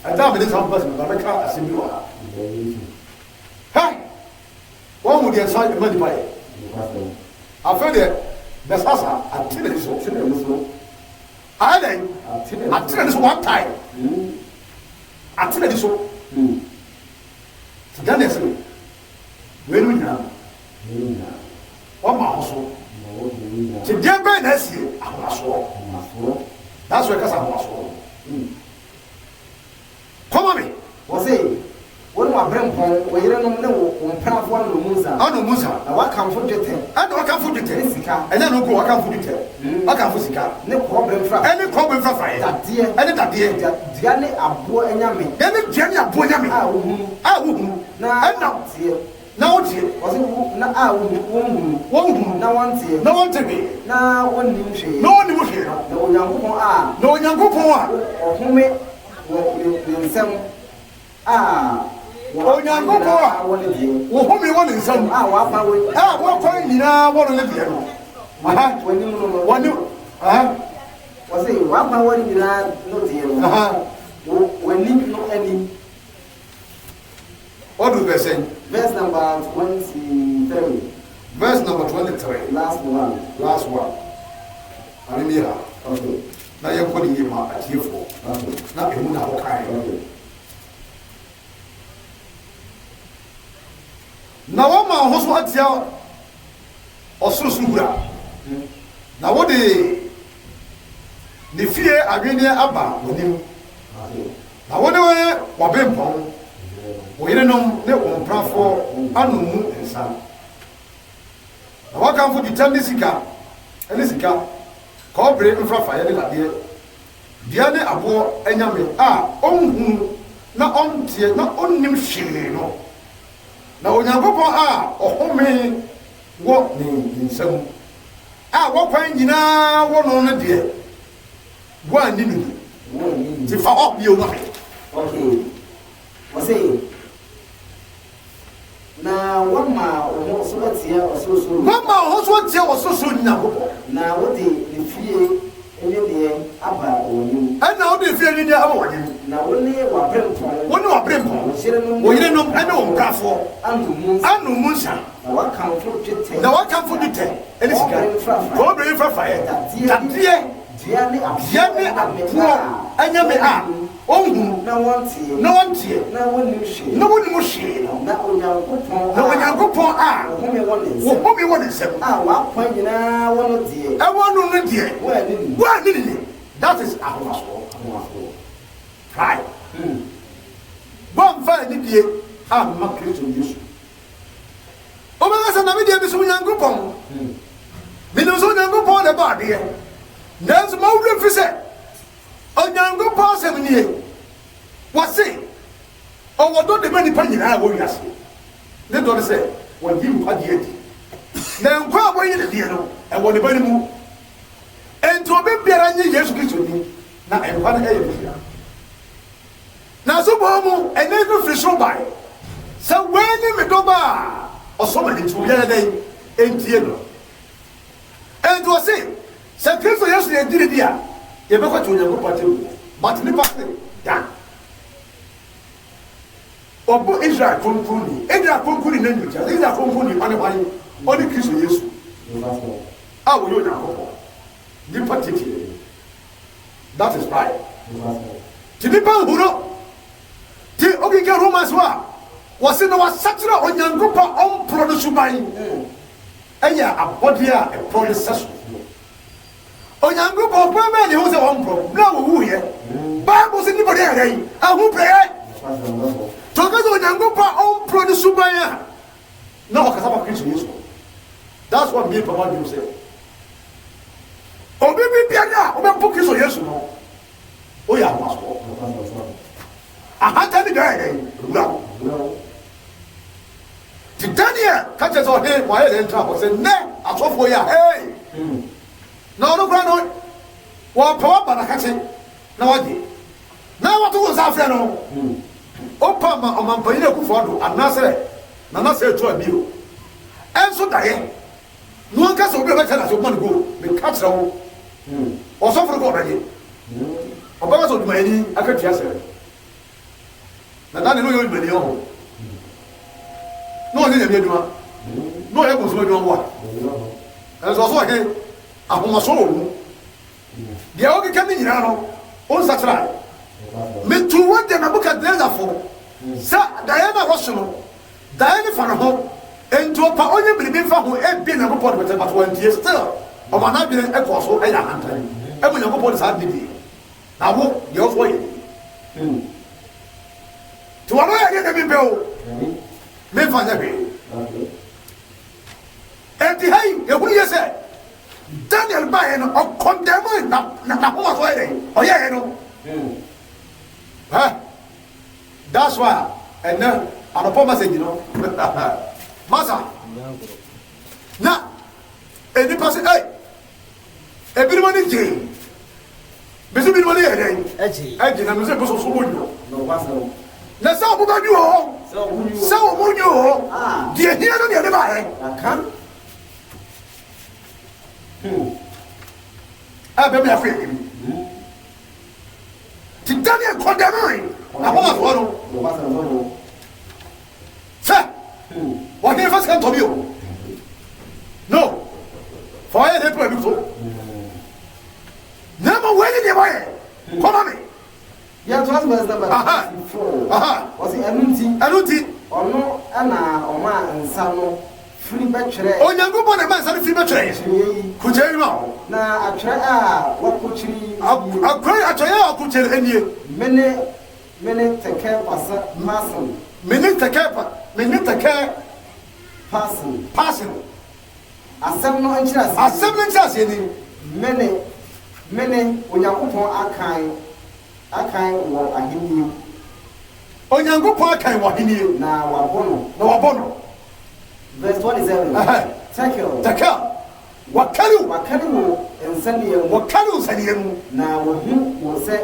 ata me de sa ho masi ma be ka asemi wa hey wo mu de nsa ma di pai afa de besasa atine so aden atine so one time atine so tidane se wenu nya wa ma so ti de be na si awaso that's why kasa awaso come on me wo say wonu abrempon wo yire no ne wo mpanafo no muza na wakamfo dwete and wakamfo dwete sika ena no ko wakamfo dwete wakamfo sika ne problem fra any problem fra fire dadie any dadie dia ne abo enyame any dia ne abo enyame a wo hu na tie na wo tie wo say na a wo hu na wontie na wonni hwe na wonni hwe na onyankopon a ohome wo nsem onyankopon a wo home wo nsem wafa we wo kwan nyina wo no le bia no aha woni aha wo say wafa wo nyina no tie no aha woni no ani what do they say verse number 23 last one ani mira okay na yeko ni yema atiefo na emu na ho kai na wo ma ho so atia osusu hura na wo de ni fie adwene aba onim na wo de wo bempon wo yire nom ne wo mprafo anomu nsa na wakamfo ditam sika ene sika ko bre mfrafa ye de lade dia ne abo enyame a onhu na ontie na onnim hwee no na onyankopon a ohome wo ni nsam a wo kwan nyina wo no no de wo ani ni ti fa op bi o no okay wo say na wama o so atia o so nyankopon na wo de ne fie ene de aba woni ana wo de fie ni de aba woni na woni wa brempon wo yire no ana wo mkafo anu munsa na wakamfo dite ene sika ko bre fafa ye dadie dia ne apo anyame a onhu na wontie na woni hwe na onyankopon a wo home woni nsem a wa kwa nyina wono die e wonu no die wa ni that is ahomaso right bon fa ni die a ma Kristo Yesu o ba sa na me die bi so onyankopon bi no so onyankopon de ba de nanso ma wure fi se onyankopon se mnie wase o wodo de mani pa nyina wo wiase ne do de se wo di mpa die di na nkwa abo yire die no e wo ne bani mu ento be biara nye Yesu Kristo ni na empa na e bia na so bo mu ene no fi so bai sa weni me do ba o so ma ni tu ya dai entie no ento se sa Kristo Yesu ye diri dia ye be kwa tu onyankopon tem but ni pa da obo Israel konkuni na nyuja Israel konkuni pane oni Kristo Yesu a wo yo na ko di patiti that is right ti di pa huro ti ogi ke Romans wa se na wa satira onyankopon on produce ban eya abodia e produce onyankopon pa me ni ho se on pro na wo wu ye Bible se ni body ayi ahu prayer tokazo onyankopon on produce ban ya na wakasa ba Kristo Yesu that's what me papa you say ahomasoɔ ahanta ne dwa yɛ wura ti Daniel ka kyerɛ sɛ ɔhe wɔayɛ dɛ ntra hɔ sɛ nnɛ asɔfoɔ yi a na ɔno kora no wɔpɛ wɔba na kakye na wɔgye na wɔto wo nsa afrɛ no ɔpa ma ɔmampanyini Akufo do anaasɛ nanasɛ atu abio ɛnso daeɛ na wɔnka sɛ obi a bɛkyɛ nase woma no go meka kyerɛ wo ɔsɔfo no kɔ ɔbɛgye ɔbɛka sɛ odwumayɛni akatua sɛ na Daniel no yɛ odwumayɛni hɔ na ɔnyɛ nyame adwuma na ɔyɛ kɔnsum adwuma boa ɛnso ɔso ɔhe ahomaso wɔ mu deɛ ɔkeka ne nyinaa no ɔnsakyerɛ metu wɔde Nebukadnezarfo sɛ daeɛ no a wɔhye no daeɛ ne fa ne ho enti ɔpa ɔnyɛ biribi mfa ho ɛbi Nyankopɔn de bɛtɛ but wɔntie still ɔma n'adwene ɛkɔɔ so ɛyɛ ahantane ɛmu Nyankopɔn de saa de die na wo deɛ ɔso ɔyɛ nti wɔno yɛ deɛ bi bɛ o memfa nyɛ hwee enti hei ɛhunu yɛ sɛ Daniel baeɛ no ɔkɔndɛmo na homa so ɔyɛ ɔyɛɛ no that's why ɛnɛ anɔpɔ message no masa na enipa sɛ ebinom ne gye bisi binom ne yɛ dɛn ɛgye na mesɛ bɛsɛ so wɔnwo na sɛ ɔmo bɛdwo hɔ sɛ ɔmo nwo hɔ deɛ hia no deɛ de baeɛ bɛbi afo yɛ nim ti Daniel kɔndɛmoe ahomasoɔ no sɛ wɔhene fa sika ntɔ bi o no fa ɔyɛ ne pira bi so na ma wɔyɛ deɛ wɔyɛ kɔma me yɛntoa so bɛsɛ bɛ wɔse ɛno nti ɔno ɛna ɔma nsa no firi bɛtwerɛ Onyankopɔn na ma nsa no firi bɛtwerɛ kukyerɛ ma na atwerɛ a wɔkokyiri akɔre atwerɛ a wɔkokyerɛ anie mene tɛkɛ pasa masen mene tɛkɛ pasen asɛm no nkyerɛ aseɛ ni mene Onyankopɔn akan wɔ ahenni Onyankopɔn akan wɔ ahenni na wabɔ no verse 27 Tekel wakari wo nsaniye mu na wahu wo sɛ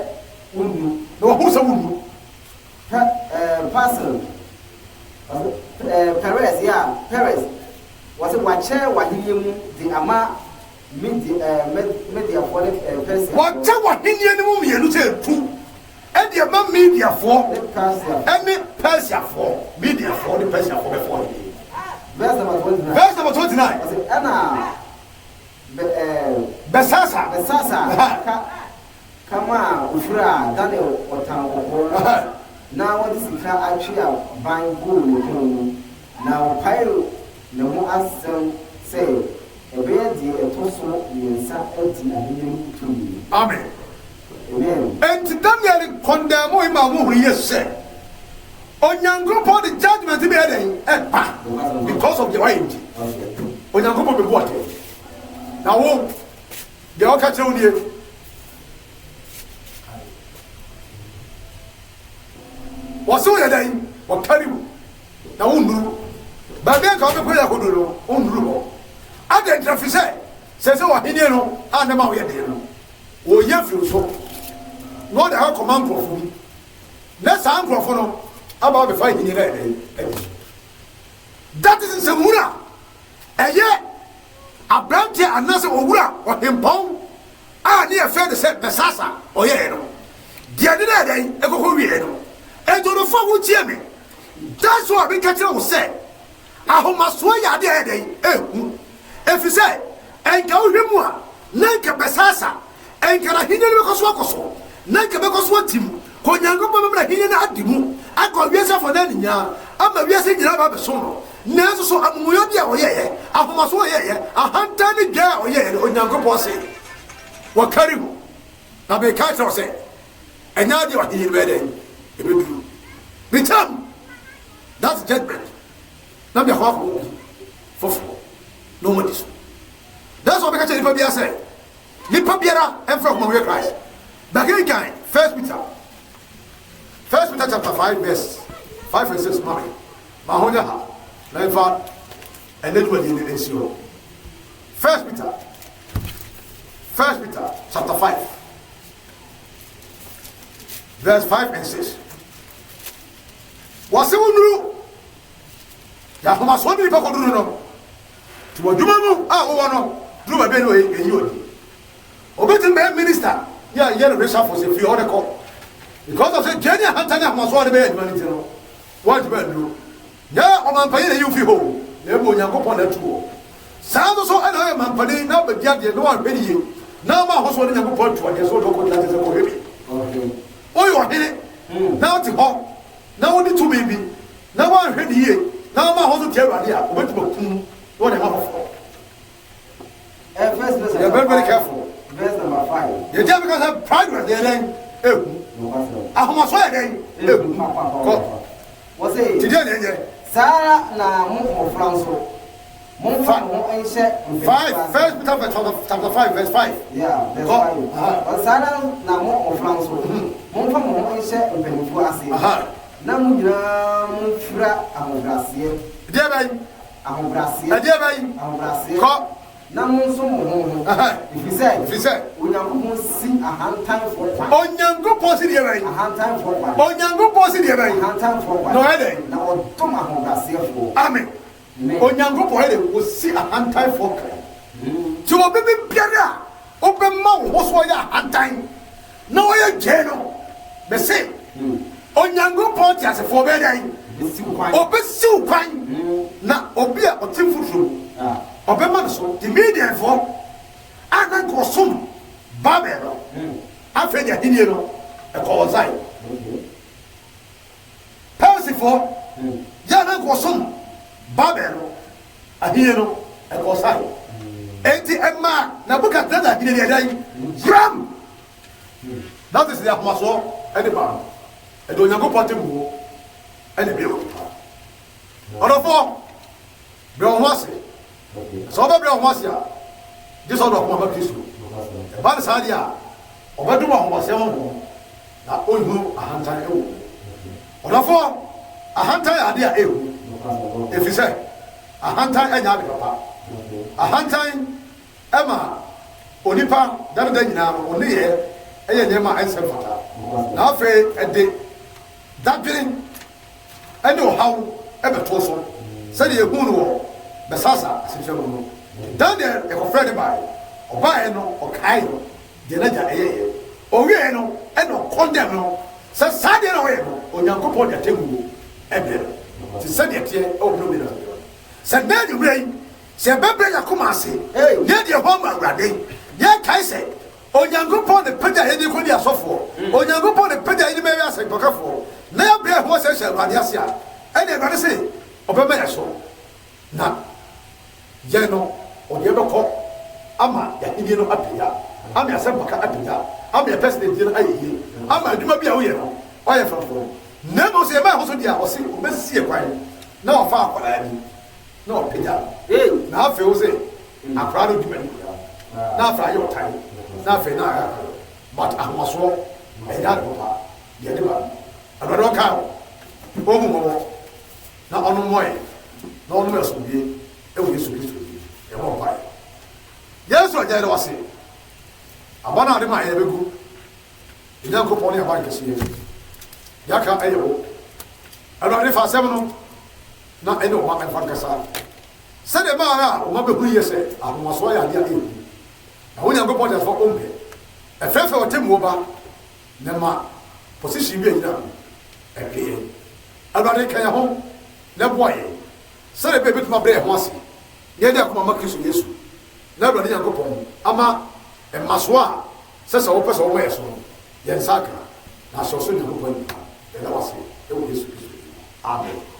wunnu parcel Perez was wakyɛ wahenie mu de ama mediafoɔ ne Persia wakyɛ wahenie no mu mmienu sɛ tu ɛde ama mediafoɔ ɛne Persiafoɔ mediafoɔ ne Persiafoɔ bɛfoɔ verse number 29 verse number 29 ɛna Besasa kama ufura Daniel ɔtan na wɔde sika atwe a ban gold ne ho na ɔpae ne ho asɛm sɛ ɛbɛyɛ deɛ ɛtɔ so mmiɛnsa adi ahenni tumi amen amen enti Daniel kɔndɛmo ima mo huru yɛ sɛ Onyankopɔn de judgment bi ɛdɛn ɛba because of the way nti Onyankopɔn bɛ bɔ ɔtɛ na wo deɛ ɔka kyerɛ wo nie wɔse woyɛ dɛn wɔkari wo na wonnuru baabi anka wobɛkɔ yɛ akodo no wonnuru hɔ adɛ ntrafi sɛ sɛ wɔhenie no a ne ma woyɛ deɛ no wɔyɛ firi so na ɔde akɔma nkurɔfo bi na saa nkurɔfo no aba bɛfa henie no ɛdɛn that is nsɛmhunu a ɛyɛ aberanteɛ anaasɛ owura ɔhempɔn a ne yɛfɛ de sɛ Besasa ɔyɛɛ no deɛ de no ɛdɛn ɛkɔkɔ wie no ɛdɔnɔfo a wotie me that's why meka kyerɛ wo sɛ ahomasoɔ yɛ adeɛ ɛdɛn ɛhu ɛfiri sɛ ɛnka wohwɛ mu a na nka Besasa ɛnka na hene no bɛkɔ so akɔ so na nka bɛkɔ so atim kɔ Onyankopɔn bɛmra hene no adi mu akɔ wiase afɔ no aninyaa ama wiase nyinaa ba bɛsom no nanso so amumuyɔ bi a ɔyɛyɛ ahomasoɔ ɔyɛyɛ ahanta ne dwa a ɔyɛyɛ no Onyankopɔn se wɔkari mu na meka kyerɛ sɛ ɛnyɛ adeɛ ɔhene no bɛdɛn ɛbɛduru bitam that's judgment na bia hɔ akɔ foforɔ na ɔmɔdi so that's why meka kyerɛ nipa biara sɛ nipa biara ɛmfrɛ ɔkɔmɔwɛ Christ bakenkan First Peter chapter 5 verse 5 and 6 mami mahonya ha na infa enedwa di ni ensio. First Peter chapter 5 verse 5 and 6 wase wonu ya homa so bi pa ko duru no ti woduma mu a wo no duru ba be no eyi odi obetin be minister ya no resha for say fi order call because of say Kenya hantanya homa so be aduma ni no what be do ya o man pa ye you fi ho na bo Nyankopon na tuo saa so ana man pa ni na be dia de no an be ni na ma ho so ni Nyankopon tuo de so do ko na te ko hebi oyo hene na ti ho na woni tu me bi na wa hwe ni ye na ma ho so tie awade a obetuma kun wo de ma ho first verse you're very careful verse number 5 you just because of pride there then ahoma so ya den ko wo say ti dia nyenye Sara na mo franso mo fa mo enche 5 First Peter chapter 5 verse 5 yeah verse 5 Sara na mo franso mo fa mo enche mpenfu ase na mo nyina mo fira ahobrase dia ban ahobrase dia ban ahobrase ko na mo so mo ifise Onyankopon si ahantan fo kwa Onyankopon si dia ban ahantan fo kwa Onyankopon si dia ban ahantan fo kwa no ede na odom ahobrase fo amen Onyankopon ede wo si ahantan fo kwa ti wo be biara o be ma wo so ya ahantan na wo ye je no be se Onyankopon ti asefo be dan obesiw kwan na obi a otimfuturo obema so the media for anan ko som babel afenya hinie no e ko ozai persifo ya nan ko som babel ahinie no e ko sai enti emma na buka tada hinie dai ram that is the atmosphere and the bar e do Nyankopon temu and the bill orofo be on wase so be on wase a this all of my Kristo e ba sa dia obeduma ho wase ho na ohu ahantan ewo orofo ahantan ade a ewu efise ahantan anya de papa ahantan ema onipa dada nyina oni ye eye nyema ensem fata na afi ede dadwin ene o hawo ebeto so se de ehun no besasa asifse no Daniel e ko friend by obae no okai no de na ja eye owie no ene o condemn no se sade no we no Onyankopon de temu ebe ti se de tie o no bi na se na de wei se bebe ya kuma ase ye de ho ma awrade ye kai se Onyankopon de peda ye de ko di asofo Onyankopon de peda ye de mewe ase kokafo na ya bre ho se awrade ase a ene awrade se obema ya so na ye no o de be ko ama ya hidi no apia ama ya se baka apia ama ya president no ayi ama aduma bia wo ye no o ye frafro na mo se ba ho so dia o se o be sie kwan na o fa akwara ni na o pija na afi o se akwara no duma ni na afa yo tai na afi na but ahmaso e da papa ye de ba adoro ka o mu na onu moye na onu me so bi e wo Yesu Kristo bi e mo pai Yesu aja de wase abana ade ma ye begu Nyankopon ne aban kese yaka ayo alwade fa asem no na ene o ma kan fa kasa se de ma ra o ma be hu yese ahomaso ya dia e na wo Nyankopon de fa ombe e fefe o temu oba ne ma position bi anyina e pe alwade kan ya ho le boye se de be bituma bre ho ase ye de akoma ma Kristo Yesu na alwade Nyankopon ama e maso a se wo pese wo yeso yen sakra na so so Nyankopon ni e da wase e wo Yesu Kristo amen.